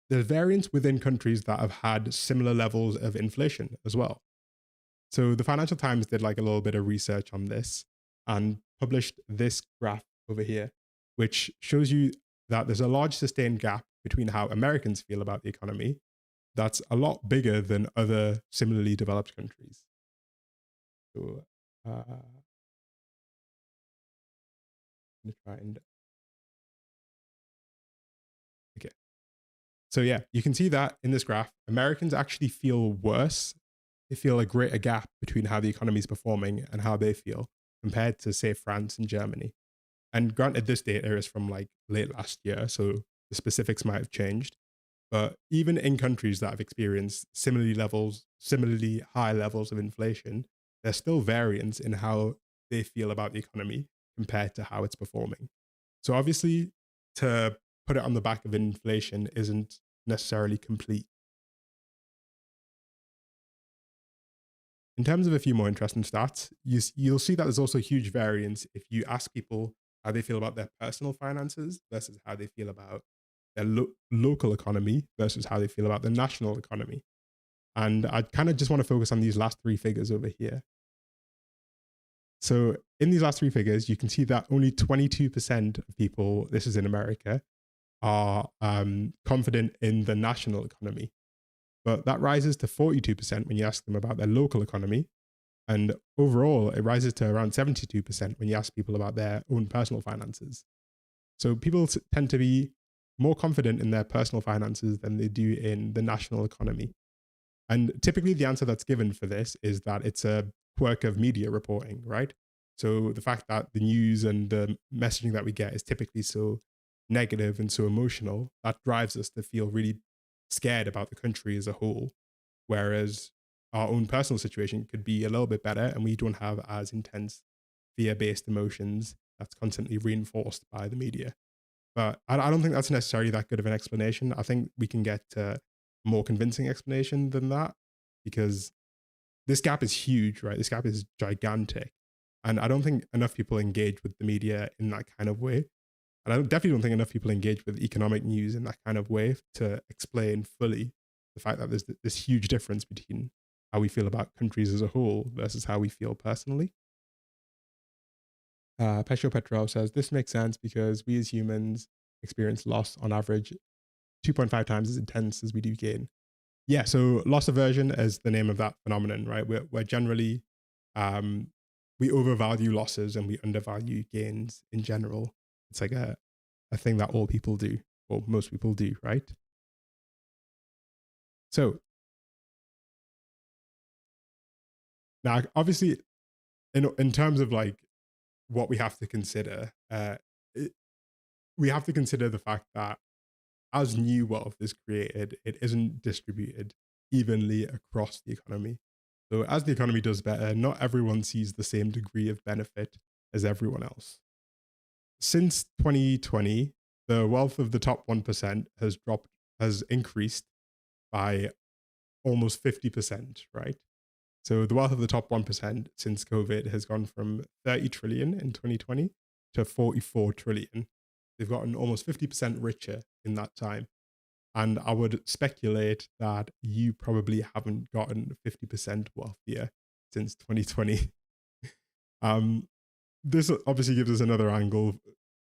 there's variance within countries that have had similar levels of inflation as well. So the Financial Times did like a little bit of research on this and published this graph over here, which shows you that there's a large sustained gap between how Americans feel about the economy that's a lot bigger than other similarly developed countries. So I'm going to try and, okay. So yeah, you can see that in this graph, Americans actually feel worse. They feel a greater gap between how the economy is performing and how they feel compared to, say, France and Germany. And granted, this data is from like late last year, so the specifics might have changed. But even in countries that have experienced similarly high levels of inflation, there's still variance in how they feel about the economy compared to how it's performing. So obviously, to put it on the back of inflation isn't necessarily complete. In terms of a few more interesting stats, you'll see that there's also huge variance if you ask people how they feel about their personal finances versus how they feel about their local economy versus how they feel about the national economy. And I kind of just want to focus on these last three figures over here. So in these last three figures, you can see that only 22% of people, this is in America, are confident in the national economy. But that rises to 42% when you ask them about their local economy. And overall, it rises to around 72% when you ask people about their own personal finances. So people tend to be more confident in their personal finances than they do in the national economy. And typically, the answer that's given for this is that it's a quirk of media reporting, right? So the fact that the news and the messaging that we get is typically so negative and so emotional, that drives us to feel really scared about the country as a whole. Whereas our own personal situation could be a little bit better and we don't have as intense fear based emotions that's constantly reinforced by the media. But I don't think that's necessarily that good of an explanation. I think we can get a more convincing explanation than that because this gap is huge, right? This gap is gigantic. And I don't think enough people engage with the media in that kind of way. And I definitely don't think enough people engage with economic news in that kind of way to explain fully the fact that there's this huge difference between how we feel about countries as a whole versus how we feel personally. Petro Petrov says this makes sense because we as humans experience loss on average 2.5 times as intense as we do gain. Yeah, so loss aversion is the name of that phenomenon, right? We're generally we overvalue losses and we undervalue gains in general. It's like a thing that all people do, or most people do, right? So now, obviously, in terms of like what we have to consider, it, we have to consider the fact that as new wealth is created, it isn't distributed evenly across the economy. So as the economy does better, not everyone sees the same degree of benefit as everyone else. Since 2020, the wealth of the top 1% has increased by almost 50%, right? So the wealth of the top 1% since COVID has gone from 30 trillion in 2020 to 44 trillion. They've gotten almost 50% richer in that time. And I would speculate that you probably haven't gotten 50% wealthier since 2020. Um, this obviously gives us another angle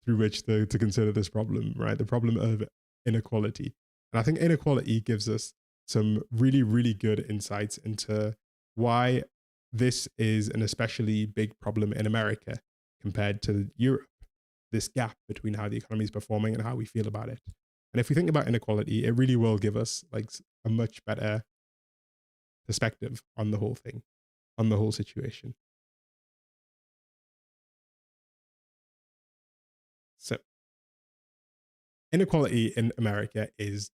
through which to consider this problem, right? The problem of inequality. And I think inequality gives us some really, really good insights into why this is an especially big problem in America compared to Europe, this gap between how the economy is performing and how we feel about it. And if we think about inequality, it really will give us like a much better perspective on the whole thing, on the whole situation. So inequality in America is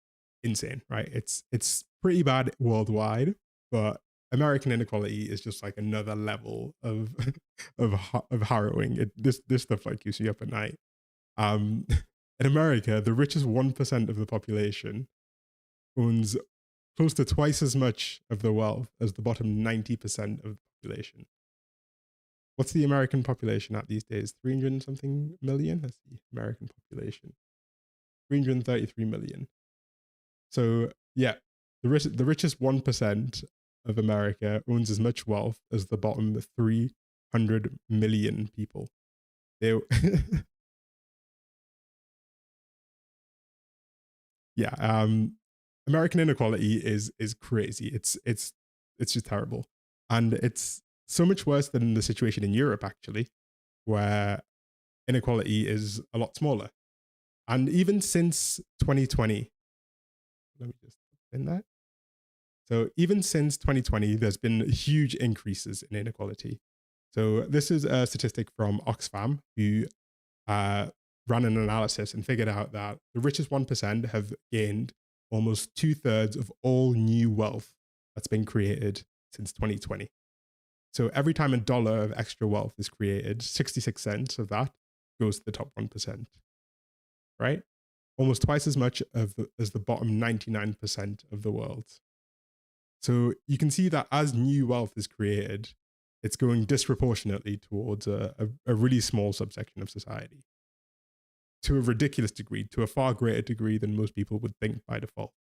insane, right? It's pretty bad worldwide, but American inequality is just like another level of of harrowing. This stuff like keeps you up at night. Um, in America, the richest 1% of the population owns close to twice as much of the wealth as the bottom 90% of the population. What's the American population at these days? 300 something million? That's the American population. 333 million. So yeah, the richest 1% of America owns as much wealth as the bottom 300 million people. They yeah, American inequality is crazy. It's just terrible. And it's so much worse than the situation in Europe actually, where inequality is a lot smaller. And even since 2020, let me just in that. So even since 2020, there's been huge increases in inequality. So this is a statistic from Oxfam, who ran an analysis and figured out that the richest 1% have gained almost 2/3 of all new wealth that's been created since 2020. So every time a dollar of extra wealth is created, 66 cents of that goes to the top 1%, right? Almost twice as much as the bottom 99% of the world. So you can see that as new wealth is created, it's going disproportionately towards a really small subsection of society to a ridiculous degree, to a far greater degree than most people would think by default.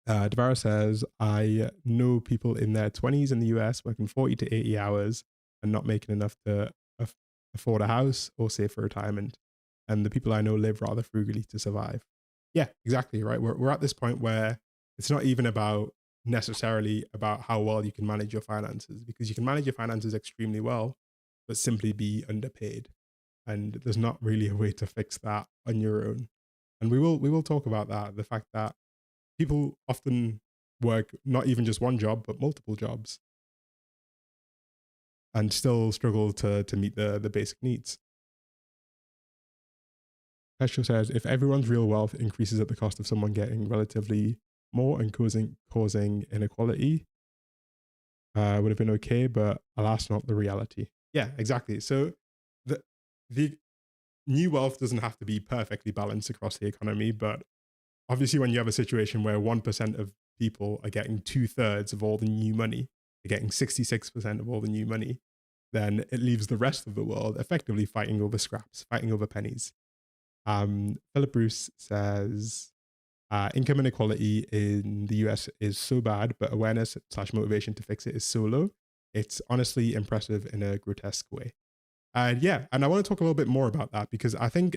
Devara says, I know people in their 20s in the US working 40 to 80 hours and not making enough to afford a house or save for retirement. And the people I know live rather frugally to survive. Yeah, exactly, right? We're at this point where it's not even about necessarily about how well you can manage your finances, because you can manage your finances extremely well, but simply be underpaid. And there's not really a way to fix that on your own. And we will talk about that, the fact that people often work not even just one job, but multiple jobs and still struggle to meet the basic needs. Petro says, if everyone's real wealth increases at the cost of someone getting relatively more and causing inequality, would have been okay, but alas, not the reality. Yeah, exactly. So the new wealth doesn't have to be perfectly balanced across the economy, but obviously when you have a situation where 1% of people are getting 2/3 of all the new money, they're getting 66% of all the new money, then it leaves the rest of the world effectively fighting over scraps, fighting over pennies. Philip Bruce says, income inequality in the US is so bad, but awareness/motivation to fix it is so low. It's honestly impressive in a grotesque way. And yeah, and I want to talk a little bit more about that, because I think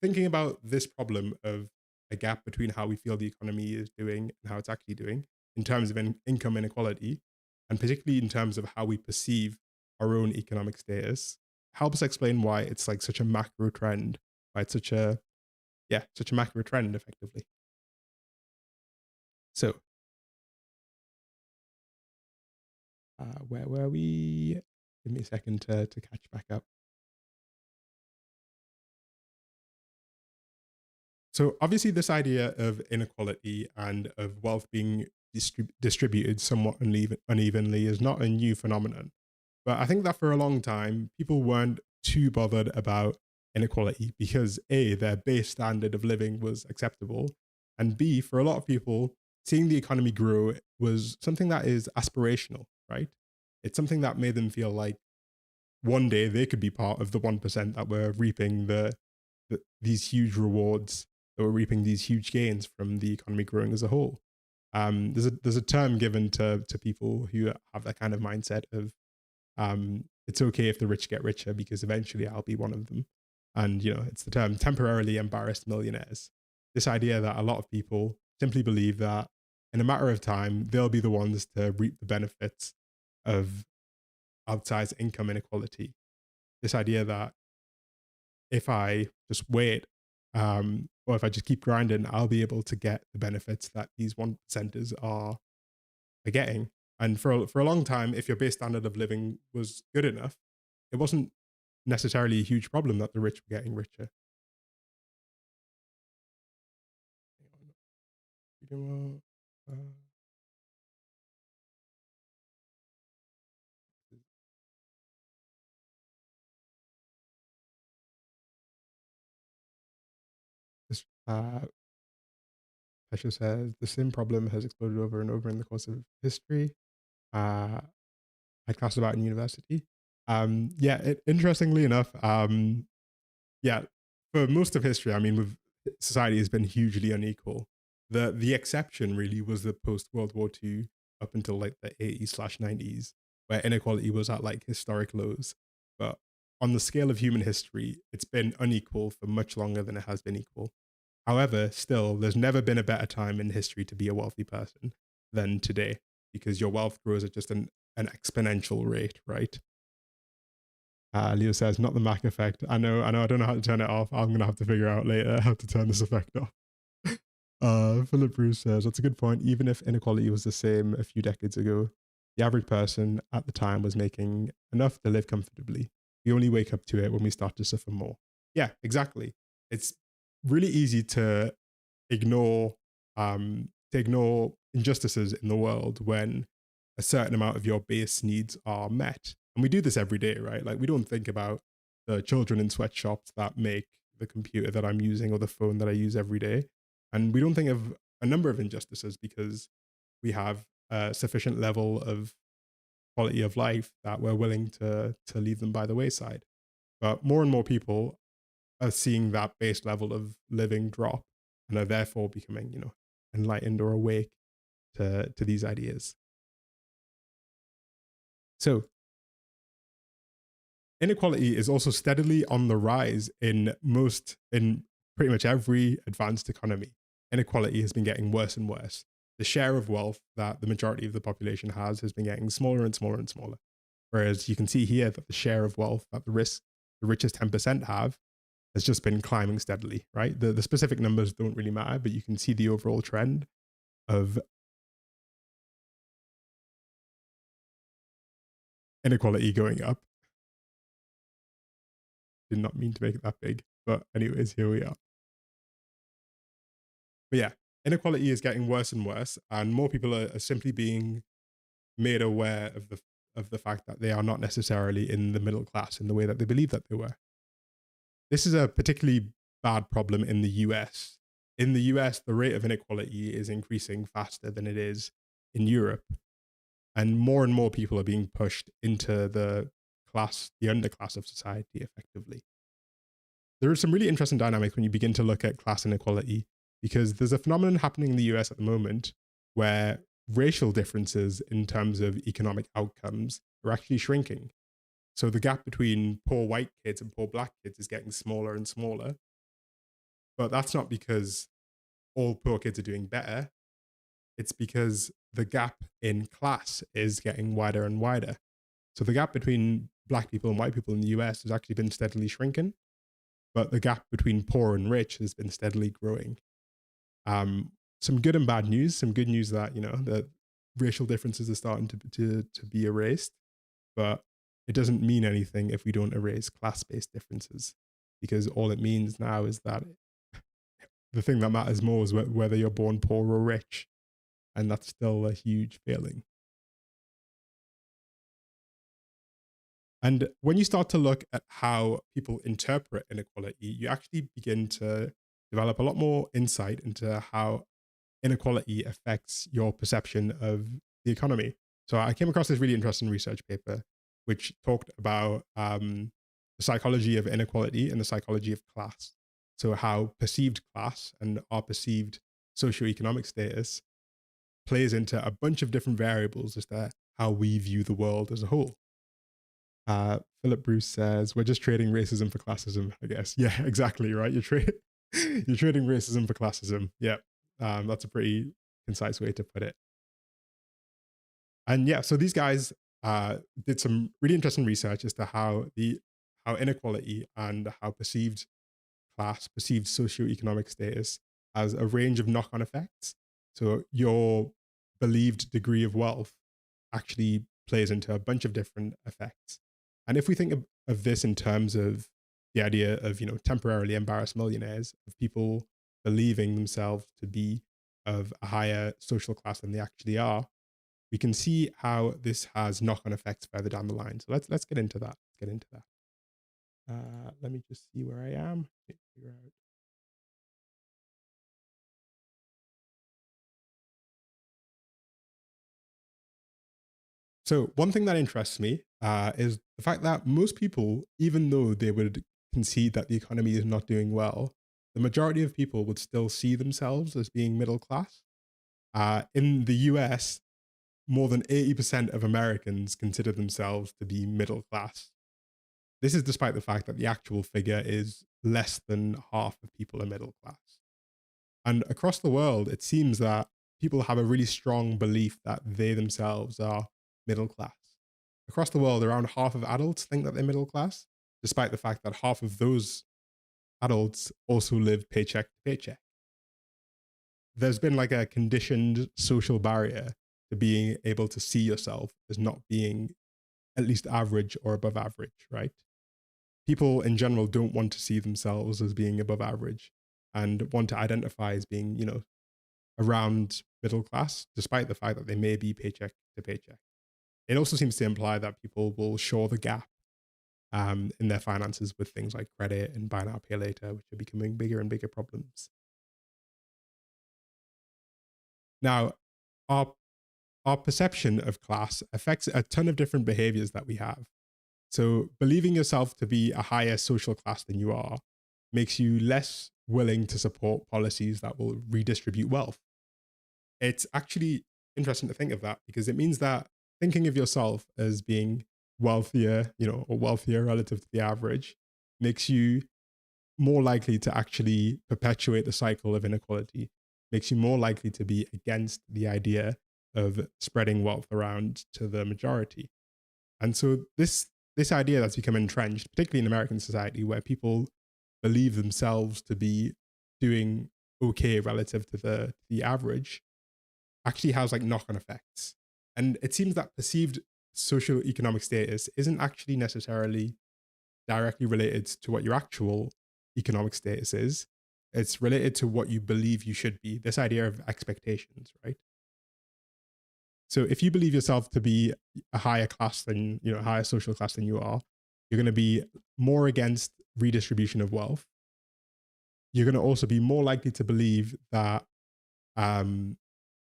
thinking about this problem of a gap between how we feel the economy is doing and how it's actually doing in terms of income inequality, and particularly in terms of how we perceive our own economic status, helps explain why it's like such a macro trend, why it's such a macro trend effectively. So where were we? Give me a second to catch back up. So obviously this idea of inequality and of wealth being distributed somewhat unevenly is not a new phenomenon. But I think that for a long time, people weren't too bothered about inequality because A, their base standard of living was acceptable. And B, for a lot of people, seeing the economy grow was something that is aspirational, right? It's something that made them feel like one day they could be part of the 1% that were reaping these huge rewards, that were reaping these huge gains from the economy growing as a whole. There's a term given to people who have that kind of mindset of it's okay if the rich get richer because eventually I'll be one of them. And it's the term temporarily embarrassed millionaires. This idea that a lot of people simply believe that in a matter of time they'll be the ones to reap the benefits of outsized income inequality. This idea that if I just wait, or if I just keep grinding, I'll be able to get the benefits that these one percenters are getting. And for a long time, if your base standard of living was good enough, it wasn't necessarily a huge problem that the rich were getting richer. Uh, this Pesha says the same problem has exploded over and over in the course of history. I classed about in university. Yeah, interestingly enough, yeah, for most of history, I mean, society has been hugely unequal. The exception really was the post World War II up until like the 80s/90s, where inequality was at like historic lows. But on the scale of human history, it's been unequal for much longer than it has been equal. However, still, there's never been a better time in history to be a wealthy person than today, because your wealth grows at just an exponential rate, right? Leo says, not the Mac effect. I know, I don't know how to turn it off. I'm going to have to figure out later how to turn this effect off. Philip Bruce says, that's a good point. Even if inequality was the same a few decades ago, the average person at the time was making enough to live comfortably. We only wake up to it when we start to suffer more. Yeah, exactly. It's really easy to ignore injustices in the world when a certain amount of your base needs are met. And we do this every day, right? Like we don't think about the children in sweatshops that make the computer that I'm using or the phone that I use every day. And we don't think of a number of injustices because we have a sufficient level of quality of life that we're willing to leave them by the wayside. But more and more people are seeing that base level of living drop and are therefore becoming, enlightened or awake to these ideas. So inequality is also steadily on the rise in pretty much every advanced economy. Inequality has been getting worse and worse. The share of wealth that the majority of the population has been getting smaller and smaller and smaller. Whereas you can see here that the share of wealth that the richest 10% have has just been climbing steadily, right? The specific numbers don't really matter, but you can see the overall trend of inequality going up. Did not mean to make it that big, but anyways, here we are. But yeah, inequality is getting worse and worse, and more people are simply being made aware of the fact that they are not necessarily in the middle class in the way that they believe that they were. This is a particularly bad problem in the US. In the US, the rate of inequality is increasing faster than it is in Europe. And more people are being pushed into the underclass of society effectively. There are some really interesting dynamics when you begin to look at class inequality, because there's a phenomenon happening in the US at the moment where racial differences in terms of economic outcomes are actually shrinking. So the gap between poor white kids and poor black kids is getting smaller and smaller. But that's not because all poor kids are doing better. It's because the gap in class is getting wider and wider. So the gap between black people and white people in the US has actually been steadily shrinking, but the gap between poor and rich has been steadily growing. Some good and bad news. Some good news that that racial differences are starting to be erased, but it doesn't mean anything if we don't erase class-based differences, because all it means now is that the thing that matters more is whether you're born poor or rich, and that's still a huge failing. And when you start to look at how people interpret inequality, you actually begin to develop a lot more insight into how inequality affects your perception of the economy. So I came across this really interesting research paper which talked about the psychology of inequality and the psychology of class. So how perceived class and our perceived socioeconomic status plays into a bunch of different variables as to how we view the world as a whole. Philip Bruce says, we're just trading racism for classism, I guess. Yeah, exactly, right? You're trading racism for classism. Yeah, that's a pretty concise way to put it. And yeah, so these guys did some really interesting research as to how inequality and how perceived class, perceived socioeconomic status has a range of knock-on effects. So your believed degree of wealth actually plays into a bunch of different effects. And if we think of this in terms of the idea of, temporarily embarrassed millionaires, of people believing themselves to be of a higher social class than they actually are, we can see how this has knock-on effects further down the line. So let's get into that. Let me just see where I am. Figure out. So one thing that interests me is the fact that most people, even though they would concede that the economy is not doing well, the majority of people would still see themselves as being middle class. In the US, more than 80% of Americans consider themselves to be middle class. This is despite the fact that the actual figure is less than half of people are middle class. And across the world, it seems that people have a really strong belief that they themselves are middle class. Across the world, around half of adults think that they're middle class, despite the fact that half of those adults also live paycheck to paycheck. There's been like a conditioned social barrier to being able to see yourself as not being at least average or above average, right? People in general don't want to see themselves as being above average and want to identify as being, around middle class, despite the fact that they may be paycheck to paycheck. It also seems to imply that people will shore the gap in their finances with things like credit and buy now, pay later, which are becoming bigger and bigger problems. Now, our, our perception of class affects a ton of different behaviors that we have. So, believing yourself to be a higher social class than you are makes you less willing to support policies that will redistribute wealth. It's actually interesting to think of that because it means that thinking of yourself as being wealthier, or wealthier relative to the average makes you more likely to actually perpetuate the cycle of inequality, makes you more likely to be against the idea of spreading wealth around to the majority. And so this idea that's become entrenched, particularly in American society, where people believe themselves to be doing okay relative to the average, actually has like knock-on effects. And it seems that perceived socioeconomic status isn't actually necessarily directly related to what your actual economic status is. It's related to what you believe you should be. This idea of expectations, right? So if you believe yourself to be a higher class than, a higher social class than you are, you're going to be more against redistribution of wealth. You're going to also be more likely to believe that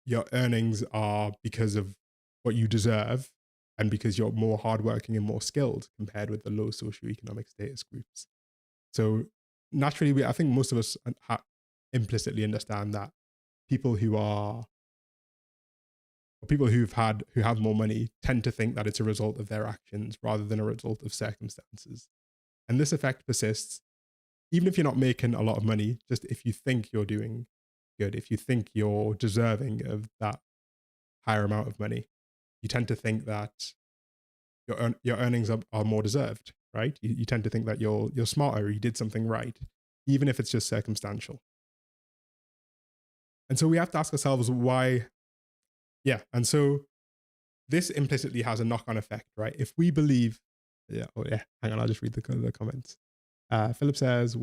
your earnings are because of what you deserve and because you're more hardworking and more skilled compared with the low socioeconomic status groups. So naturally, I think most of us implicitly understand that people who have more money tend to think that it's a result of their actions rather than a result of circumstances. And this effect persists even if you're not making a lot of money, just if you think you're doing good, if you think you're deserving of that higher amount of money, you tend to think that your earnings are more deserved, right? You tend to think that you're smarter, you did something right, even if it's just circumstantial. And so we have to ask ourselves why. Yeah. And so this implicitly has a knock-on effect, right? If we believe, hang on, I'll just read the comments. Philip says,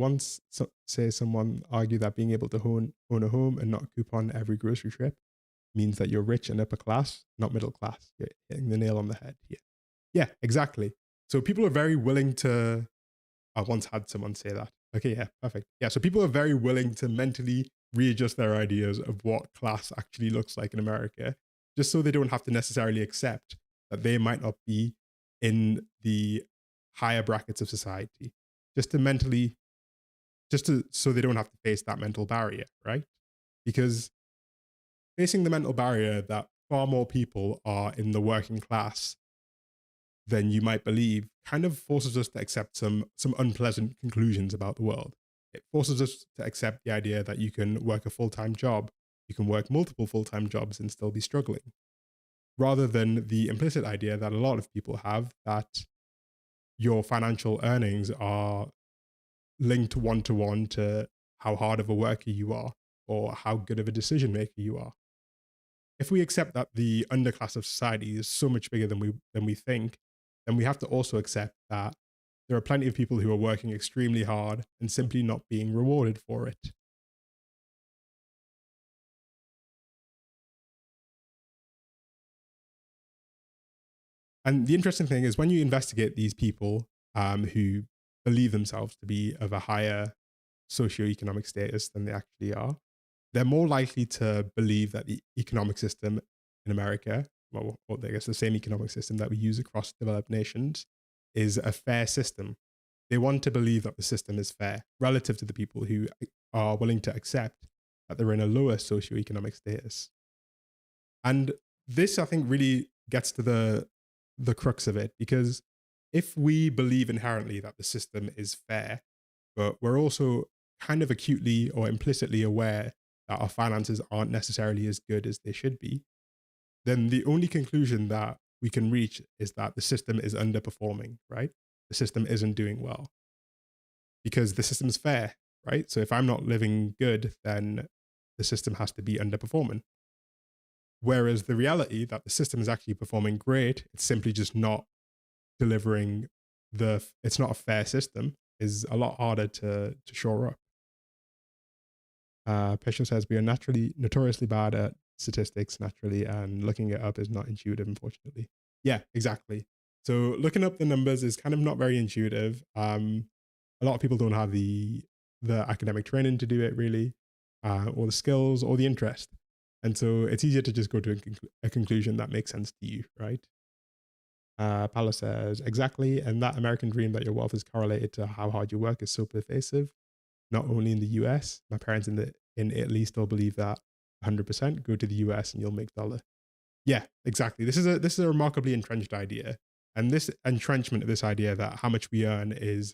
say someone argued that being able to own a home and not coupon every grocery trip means that you're rich and upper class, not middle class. You're hitting the nail on the head here. Yeah, exactly. So people are very willing to, I once had someone say that. Okay, yeah, perfect. Yeah, so people are very willing to mentally readjust their ideas of what class actually looks like in America, just so they don't have to necessarily accept that they might not be in the higher brackets of society, just so they don't have to face that mental barrier, right? Because facing the mental barrier that far more people are in the working class than you might believe kind of forces us to accept some unpleasant conclusions about the world. It forces us to accept the idea that you can work a full-time job, you can work multiple full-time jobs and still be struggling, rather than the implicit idea that a lot of people have that your financial earnings are linked one to one to how hard of a worker you are or how good of a decision maker you are. If we accept that the underclass of society is so much bigger than we think, then we have to also accept that there are plenty of people who are working extremely hard and simply not being rewarded for it. And the interesting thing is when you investigate these people who believe themselves to be of a higher socioeconomic status than they actually are, they're more likely to believe that the economic system in America, well, or I guess the same economic system that we use across developed nations, is a fair system. They want to believe that the system is fair relative to the people who are willing to accept that they're in a lower socioeconomic status. And this, I think, really gets to the crux of it, because if we believe inherently that the system is fair, but we're also kind of acutely or implicitly aware that our finances aren't necessarily as good as they should be, then the only conclusion that we can reach is that the system is underperforming, right? The system isn't doing well because the system's fair, right? So if I'm not living good, then the system has to be underperforming. Whereas the reality that the system is actually performing great, it's simply just not delivering it's not a fair system, is a lot harder to shore up. Pesha says we are notoriously bad at statistics naturally, and looking it up is not intuitive, unfortunately. Yeah, exactly. So looking up the numbers is kind of not very intuitive. A lot of people don't have the academic training to do it really, or the skills or the interest, and so it's easier to just go to a conclusion that makes sense to you, right? Paolo says exactly, and that American dream that your wealth is correlated to how hard you work is so pervasive, not only in the US. My parents in Italy still believe that 100%. Go to the US and you'll make dollar. Yeah, exactly. This is a remarkably entrenched idea, and this entrenchment of this idea that how much we earn is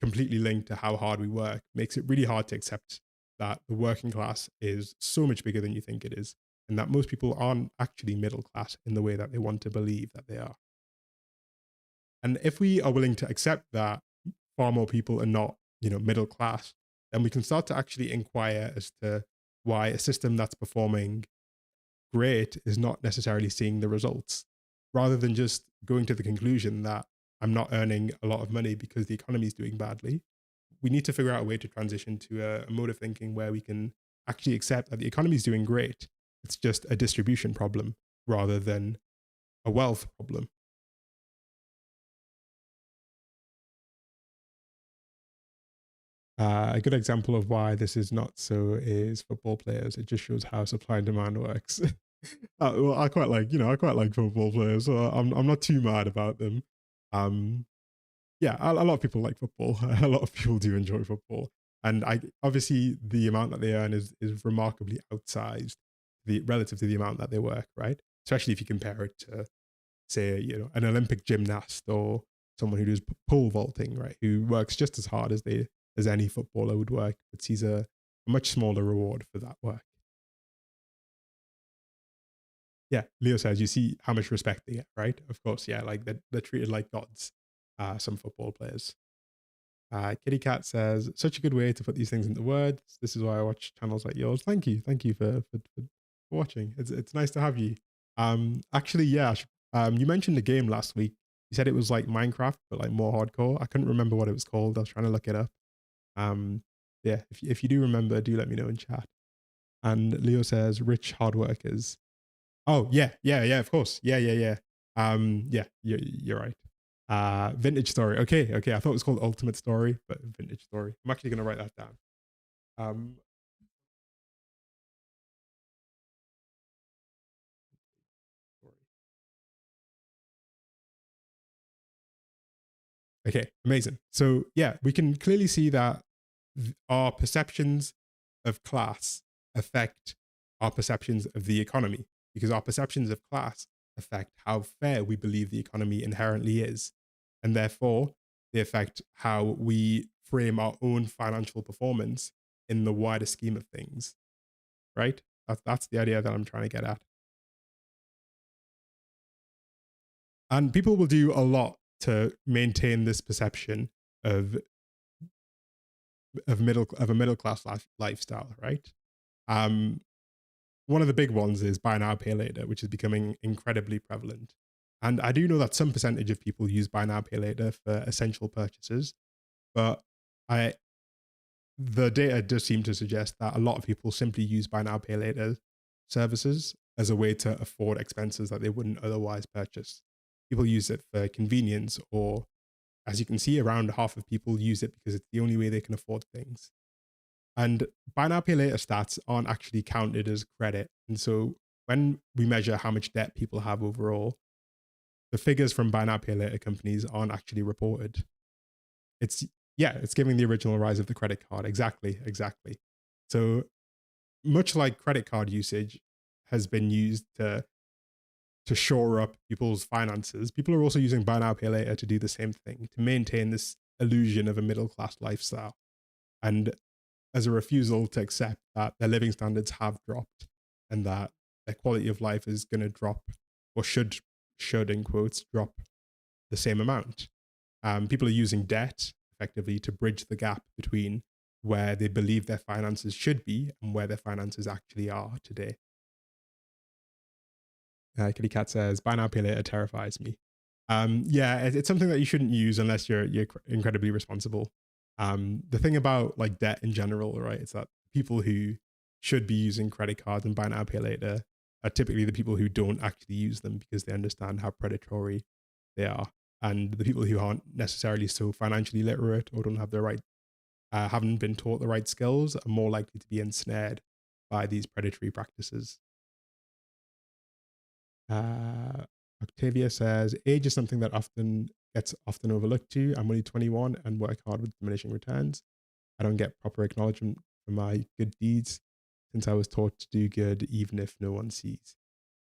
completely linked to how hard we work makes it really hard to accept that the working class is so much bigger than you think it is, and that most people aren't actually middle class in the way that they want to believe that they are. And if we are willing to accept that far more people are not, middle class, then we can start to actually inquire as to why a system that's performing great is not necessarily seeing the results, rather than just going to the conclusion that I'm not earning a lot of money because the economy is doing badly. We need to figure out a way to transition to a mode of thinking where we can actually accept that the economy is doing great. It's just a distribution problem rather than a wealth problem. A good example of why this is not so is football players. It just shows how supply and demand works. Well, I quite like football players, so I'm not too mad about them. Um, yeah, a lot of people like football. A lot of people do enjoy football, and I obviously the amount that they earn is remarkably outsized relative to the amount that they work, right? Especially if you compare it to, say, an Olympic gymnast or someone who does pole vaulting, right? Who works just as hard as any footballer would work, but sees a much smaller reward for that work. Yeah, Leo says you see how much respect they get, right? Of course, yeah, like they're treated like gods. Some football players. Kitty Cat says such a good way to put these things into words. This is why I watch channels like yours. Thank you for watching. It's nice to have you. Actually, yeah. You mentioned the game last week. You said it was like Minecraft, but like more hardcore. I couldn't remember what it was called. I was trying to look it up. Yeah, if you do remember, do let me know in chat. And Leo says rich hard workers. Oh yeah, yeah, of course. Yeah. Yeah, you're right. Vintage story. Okay. I thought it was called Ultimate Story, but vintage story. I'm actually gonna write that down. Um, okay, amazing. So yeah, we can clearly see that our perceptions of class affect our perceptions of the economy, because our perceptions of class affect how fair we believe the economy inherently is. And therefore, they affect how we frame our own financial performance in the wider scheme of things, right? That's the idea that I'm trying to get at. And people will do a lot to maintain this perception of of a middle class lifestyle, right? Um, One of the big ones is buy now, pay later, which is becoming incredibly prevalent. And I do know that some percentage of people use buy now, pay later for essential purchases, but I the data does seem to suggest that a lot of people simply use buy now, pay later services as a way to afford expenses that they wouldn't otherwise purchase. People use it for convenience, or as you can see, around half of people use it because it's the only way they can afford things. And buy now, pay later stats aren't actually counted as credit. And so when we measure how much debt people have overall, the figures from buy now, pay later companies aren't actually reported. It's, yeah, it's giving the original rise of the credit card. Exactly, exactly. So much like credit card usage has been used to shore up people's finances, people are also using buy now, pay later to do the same thing, to maintain this illusion of a middle class lifestyle. And as a refusal to accept that their living standards have dropped and that their quality of life is going to drop, or should in quotes drop the same amount. People are using debt effectively to bridge the gap between where they believe their finances should be and where their finances actually are today. Kitty Cat says, "Buy now, pay later terrifies me." Yeah, it's something that you shouldn't use unless you're incredibly responsible. The thing about like debt in general, right? It's that people who should be using credit cards and buy now, pay later are typically the people who don't actually use them because they understand how predatory they are. And the people who aren't necessarily so financially literate or don't have the right, haven't been taught the right skills are more likely to be ensnared by these predatory practices. Uh, Octavia says, age is something that often overlooked too. I'm only 21 and work hard with diminishing returns. I don't get proper acknowledgement for my good deeds since I was taught to do good even if no one sees.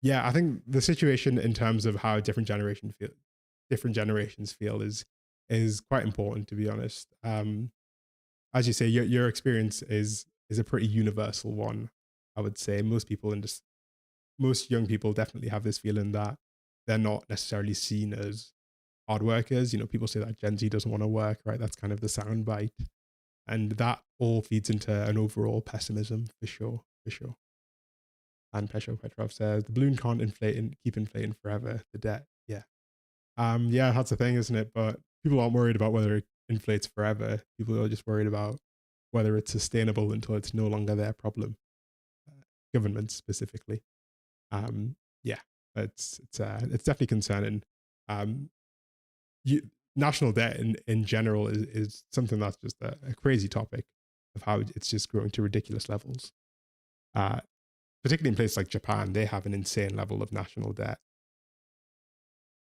Yeah, I think the situation in terms of how different generations feel is quite important, to be honest. As you say, your experience is a pretty universal one. I would say most young people definitely have this feeling that they're not necessarily seen as hard workers. You know, people say that Gen Z doesn't want to work, right? That's kind of the soundbite. And that all feeds into an overall pessimism for sure, for sure. And Petro Petrov says the balloon can't inflate and keep inflating forever. The debt, yeah, yeah, that's the thing, isn't it? But people aren't worried about whether it inflates forever. People are just worried about whether it's sustainable until it's no longer their problem. Governments specifically. Um, yeah, it's definitely concerning. Um, you, national debt in general is something that's just a crazy topic of how it's just growing to ridiculous levels. Uh, Particularly in places like Japan, they have an insane level of national debt.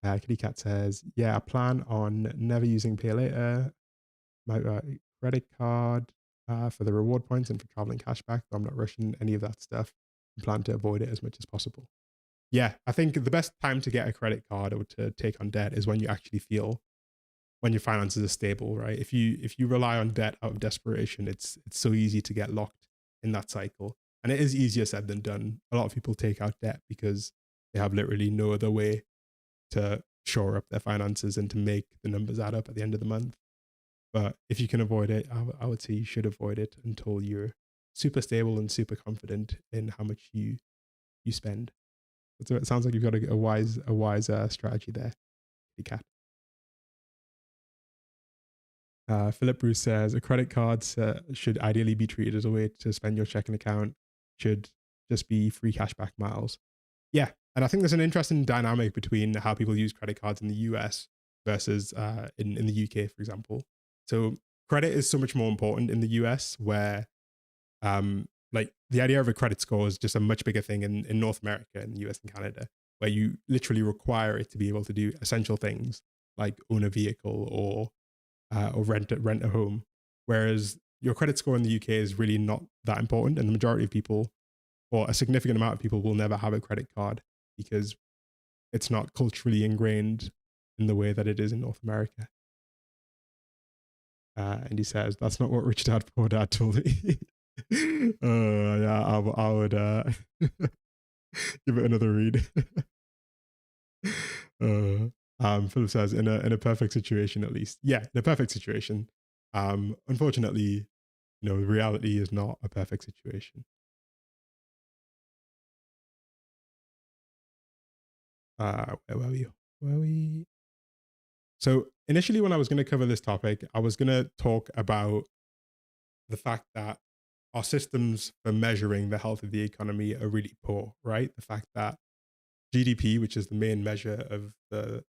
Kitty Cat says, "Yeah, I plan on never using pay later. My credit card for the reward points and for traveling cashback. But I'm not rushing any of that stuff. I plan to avoid it as much as possible." Yeah, I think the best time to get a credit card or to take on debt is when you actually feel when your finances are stable, right? If you rely on debt out of desperation, it's so easy to get locked in that cycle. And it is easier said than done. A lot of people take out debt because they have literally no other way to shore up their finances and to make the numbers add up at the end of the month. But if you can avoid it, I would say you should avoid it until you're super stable and super confident in how much you spend. So it sounds like you've got a wise strategy there, Cat. Philip Bruce says a credit card should ideally be treated as a way to spend your checking account. Should just be free cashback miles. Yeah, and I think there's an interesting dynamic between how people use credit cards in the US versus in the UK, for example. So credit is so much more important in the US, where like the idea of a credit score is just a much bigger thing in North America, in the US and Canada, where you literally require it to be able to do essential things like own a vehicle or rent a home. Whereas your credit score in the UK is really not that important, and the majority of people or a significant amount of people will never have a credit card because it's not culturally ingrained in the way that it is in North America. And he says, that's not what Rich Dad Poor Dad told me. Yeah, I would give it another read. Philip says, in a perfect situation, at least. Yeah, in a perfect situation. Unfortunately, reality is not a perfect situation. Where were we? Where were we? So initially, when I was going to cover this topic, I was going to talk about the fact that our systems for measuring the health of the economy are really poor, right? The fact that GDP, which is the main measure of the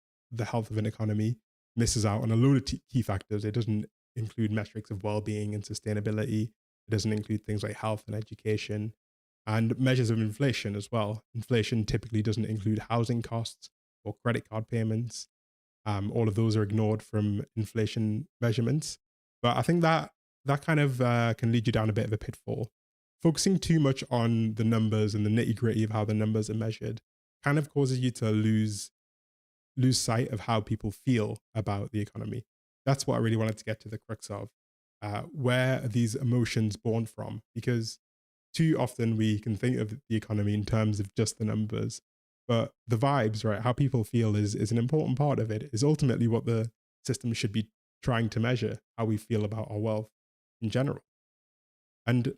health of an economy, misses out on a load of key factors. It doesn't include metrics of well-being and sustainability. It doesn't include things like health and education and measures of inflation as well. Inflation typically doesn't include housing costs or credit card payments. All of those are ignored from inflation measurements. But I think that kind of can lead you down a bit of a pitfall. Focusing too much on the numbers and the nitty gritty of how the numbers are measured kind of causes you to lose sight of how people feel about the economy. That's what I really wanted to get to the crux of. Where are these emotions born from? Because too often we can think of the economy in terms of just the numbers, but the vibes, right? How people feel is an important part of it. Is ultimately what the system should be trying to measure, how we feel about our wealth in general. And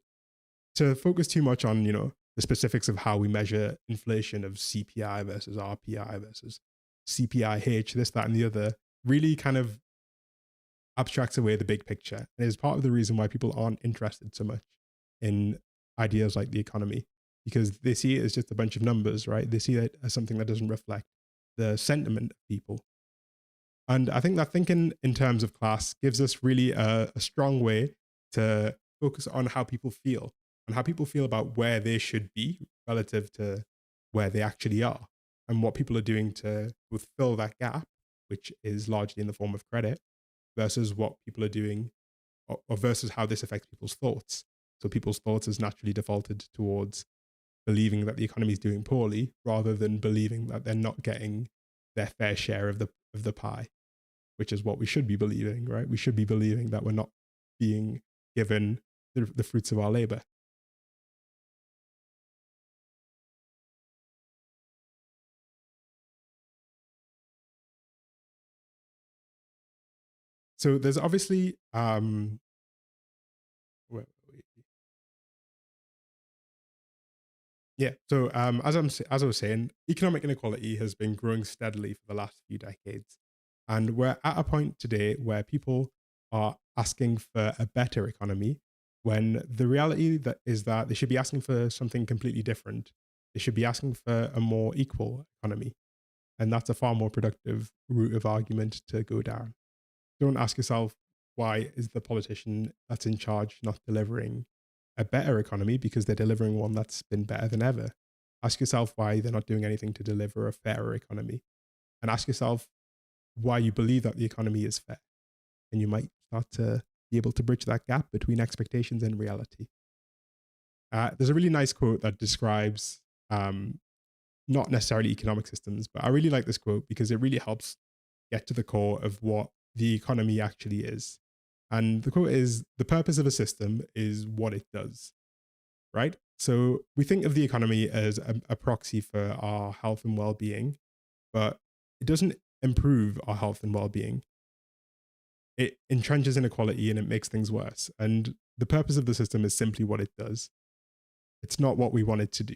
to focus too much on, the specifics of how we measure inflation of CPI versus RPI versus CPIH, this, that, and the other, really kind of abstracts away the big picture. And is part of the reason why people aren't interested so much in ideas like the economy, because they see it as just a bunch of numbers, right? They see it as something that doesn't reflect the sentiment of people. And I think that thinking in terms of class gives us really a strong way to focus on how people feel and how people feel about where they should be relative to where they actually are and what people are doing to both fill that gap, which is largely in the form of credit, versus what people are doing or versus how this affects people's thoughts. So people's thoughts is naturally defaulted towards believing that the economy is doing poorly rather than believing that they're not getting their fair share of the pie, which is what we should be believing, right? We should be believing that we're not being given the fruits of our labor. So there's obviously wait, yeah. So as I was saying, economic inequality has been growing steadily for the last few decades, and we're at a point today where people are asking for a better economy, when the reality that is that they should be asking for something completely different. They should be asking for a more equal economy, and that's a far more productive route of argument to go down. Don't ask yourself, why is the politician that's in charge not delivering a better economy, because they're delivering one that's been better than ever. Ask yourself why they're not doing anything to deliver a fairer economy. And ask yourself why you believe that the economy is fair. And you might start to be able to bridge that gap between expectations and reality. There's a really nice quote that describes not necessarily economic systems, but I really like this quote because it really helps get to the core of what the economy actually is. And the quote is, the purpose of a system is what it does, right? So we think of the economy as a proxy for our health and well-being, but it doesn't improve our health and well-being. It entrenches inequality and it makes things worse. And the purpose of the system is simply what it does. It's not what we want it to do.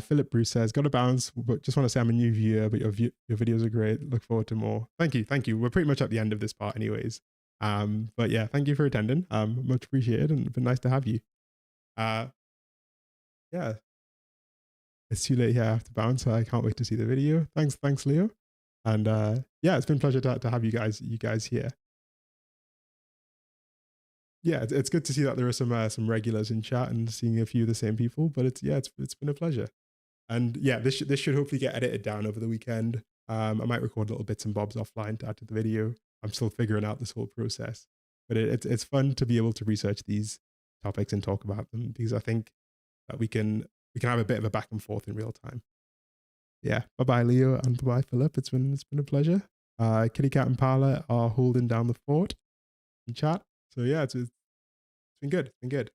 Philip Bruce says, got to bounce, but just want to say I'm a new viewer, but your videos are great. Look forward to more. Thank you. Thank you. We're pretty much at the end of this part anyways. But yeah, thank you for attending. Much appreciated, and it's been nice to have you. Yeah. It's too late here. I have to bounce, so I can't wait to see the video. Thanks, Leo. And yeah, it's been a pleasure to have you guys here. Yeah, it's good to see that there are some regulars in chat and seeing a few of the same people. But it's been a pleasure. And yeah, this should hopefully get edited down over the weekend. I might record little bits and bobs offline to add to the video. I'm still figuring out this whole process, but it's fun to be able to research these topics and talk about them, because I think that we can have a bit of a back and forth in real time. Yeah. Bye bye, Leo, and bye bye, Philip. It's been a pleasure. Kitty Cat and Parla are holding down the fort in chat. So yeah, it's been good. It's been good.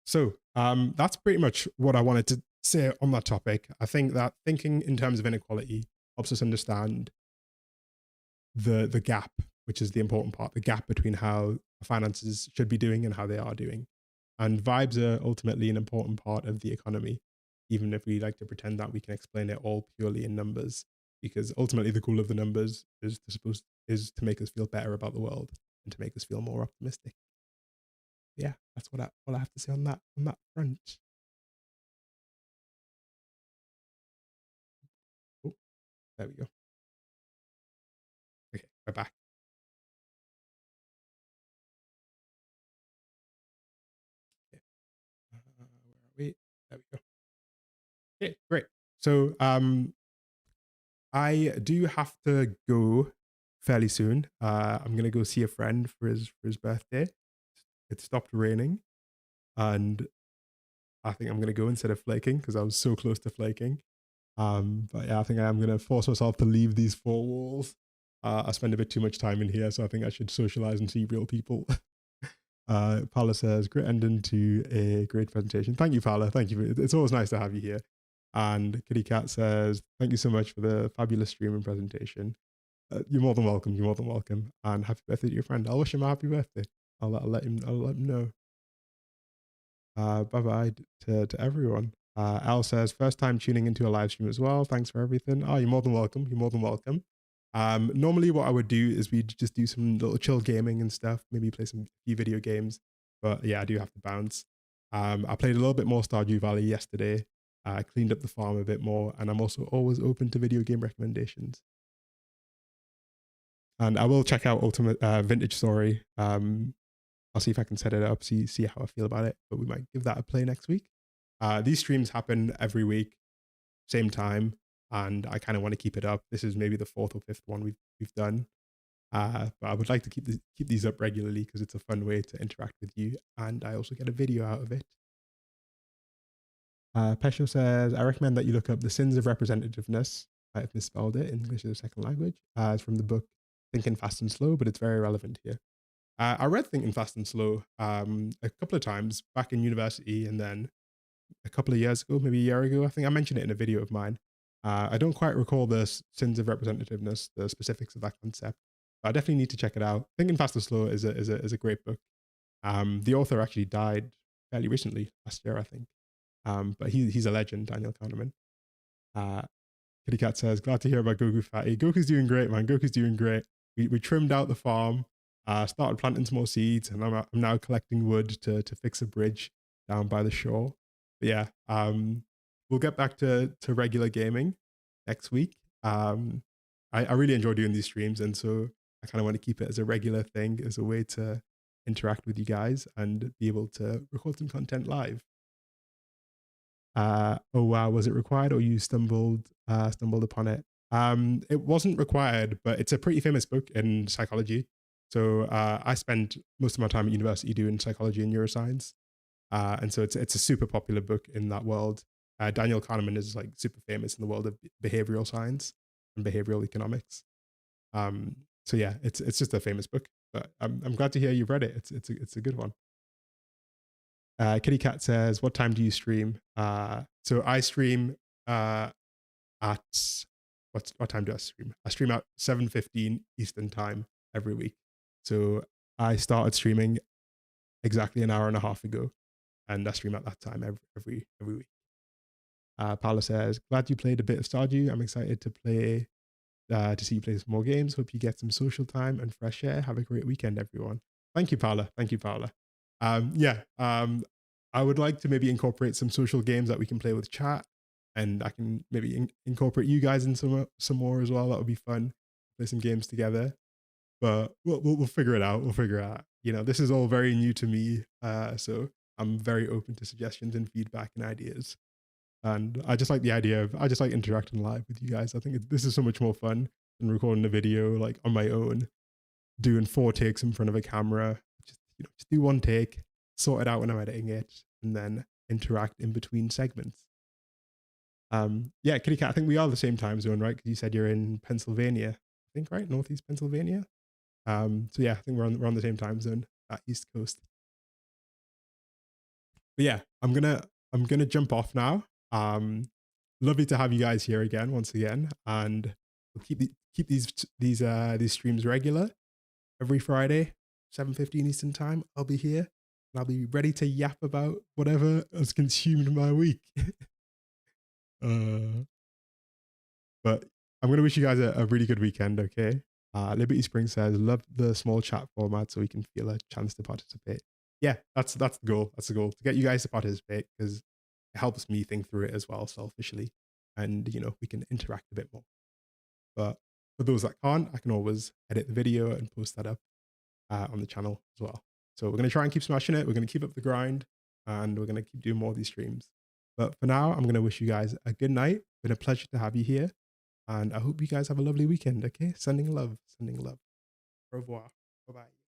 So that's pretty much what I wanted to say on that topic. I think that thinking in terms of inequality helps us understand the gap, which is the important part, the gap between how finances should be doing and how they are doing. And vibes are ultimately an important part of the economy, even if we like to pretend that we can explain it all purely in numbers, because ultimately the goal of the numbers is to make us feel better about the world and to make us feel more optimistic. Yeah, that's what I have to say on that front. Oh, there we go. Okay, we're back. Okay. Where are we? There we go. Okay, great. So I do have to go fairly soon. I'm gonna go see a friend for his birthday. It stopped raining, and I think I'm gonna go instead of flaking because I was so close to flaking. But yeah, I think I am gonna force myself to leave these four walls. I spend a bit too much time in here, so I think I should socialize and see real people. Paula says, great ending to a great presentation. Thank you, Paula. Thank you. It's always nice to have you here. And Kitty Cat says, thank you so much for the fabulous stream and presentation. You're more than welcome. You're more than welcome. And happy birthday to your friend. I'll wish him a happy birthday. I'll let him know. Bye bye to everyone. Al says, first time tuning into a live stream as well. Thanks for everything. Oh, you're more than welcome. You're more than welcome. Normally what I would do is we'd just do some little chill gaming and stuff, maybe play some few video games. But yeah, I do have to bounce. I played a little bit more Stardew Valley yesterday. I cleaned up the farm a bit more, and I'm also always open to video game recommendations. And I will check out Ultimate Vintage Story. I'll see if I can set it up, see how I feel about it. But we might give that a play next week. These streams happen every week, same time, and I kind of want to keep it up. This is maybe the fourth or fifth one we've done. But I would like to keep these up regularly because it's a fun way to interact with you, and I also get a video out of it. Pesho says, I recommend that you look up The Sins of Representativeness. I've misspelled it. English is a second language. It's from the book Thinking Fast and Slow, but it's very relevant here. I read Thinking Fast and Slow a couple of times back in university, and then a couple of years ago, maybe a year ago. I think I mentioned it in a video of mine. I don't quite recall the Sins of Representativeness, the specifics of that concept. But I definitely need to check it out. Thinking Fast and Slow is a great book. The author actually died fairly recently, last year, I think. But he's a legend, Daniel Kahneman. Kitty Cat says, glad to hear about Goku Fatty. Goku's doing great, man. Goku's doing great. We trimmed out the farm, started planting some more seeds, and I'm now collecting wood to fix a bridge down by the shore. But yeah, we'll get back to regular gaming next week. I really enjoy doing these streams, and so I kind of want to keep it as a regular thing, as a way to interact with you guys and be able to record some content live. Oh wow, was it required or you stumbled upon it? It wasn't required, but it's a pretty famous book in psychology. So I spent most of my time at university doing psychology and neuroscience, and so it's a super popular book in that world. Daniel Kahneman is like super famous in the world of behavioral science and behavioral economics. So yeah, it's just a famous book. But I'm glad to hear you've read it. It's a good one. Kitty Cat says, what time do you stream? So I stream at what time do I stream? I stream at 7:15 Eastern time every week. So I started streaming exactly an hour and a half ago, and I stream at that time every week. Paula says, glad you played a bit of Stardew. I'm excited to play to see you play some more games. Hope you get some social time and fresh air. Have a great weekend, everyone. Thank you, Paula. Thank you, Paula. I would like to maybe incorporate some social games that we can play with chat, and I can maybe incorporate you guys in some more as well. That would be fun. Play some games together, but we'll figure it out. We'll figure it out. You know, this is all very new to me, so I'm very open to suggestions and feedback and ideas. And I just like the idea of, I just like interacting live with you guys. I think this is so much more fun than recording a video like on my own. doing 4 takes in front of a camera. Just do 1 take, sort it out when I'm editing it, and then interact in between segments. Yeah, Kitty Cat, I think we are the same time zone, right? Because you said you're in Pennsylvania, I think, right? Northeast Pennsylvania. So yeah, I think we're on the same time zone, East Coast. But yeah, I'm gonna jump off now. Lovely to have you guys here again, once again, and we'll keep these streams regular every Friday, 7:15 Eastern time. I'll be here and I'll be ready to yap about whatever has consumed my week. uh, but I'm gonna wish you guys a really good weekend. Okay. Liberty Spring says, love the small chat format so we can feel a chance to participate. Yeah, that's the goal. That's the goal, to get you guys to participate, because it helps me think through it as well, selfishly, and we can interact a bit more. But for those that can't, I can always edit the video and post that up on the channel as well. So we're going to try and keep smashing it. We're going to keep up the grind, and we're going to keep doing more of these streams. But for now, I'm going to wish you guys a good night. It's been a pleasure to have you here, and I hope you guys have a lovely weekend. Okay, sending love, sending love. Au revoir. Bye bye.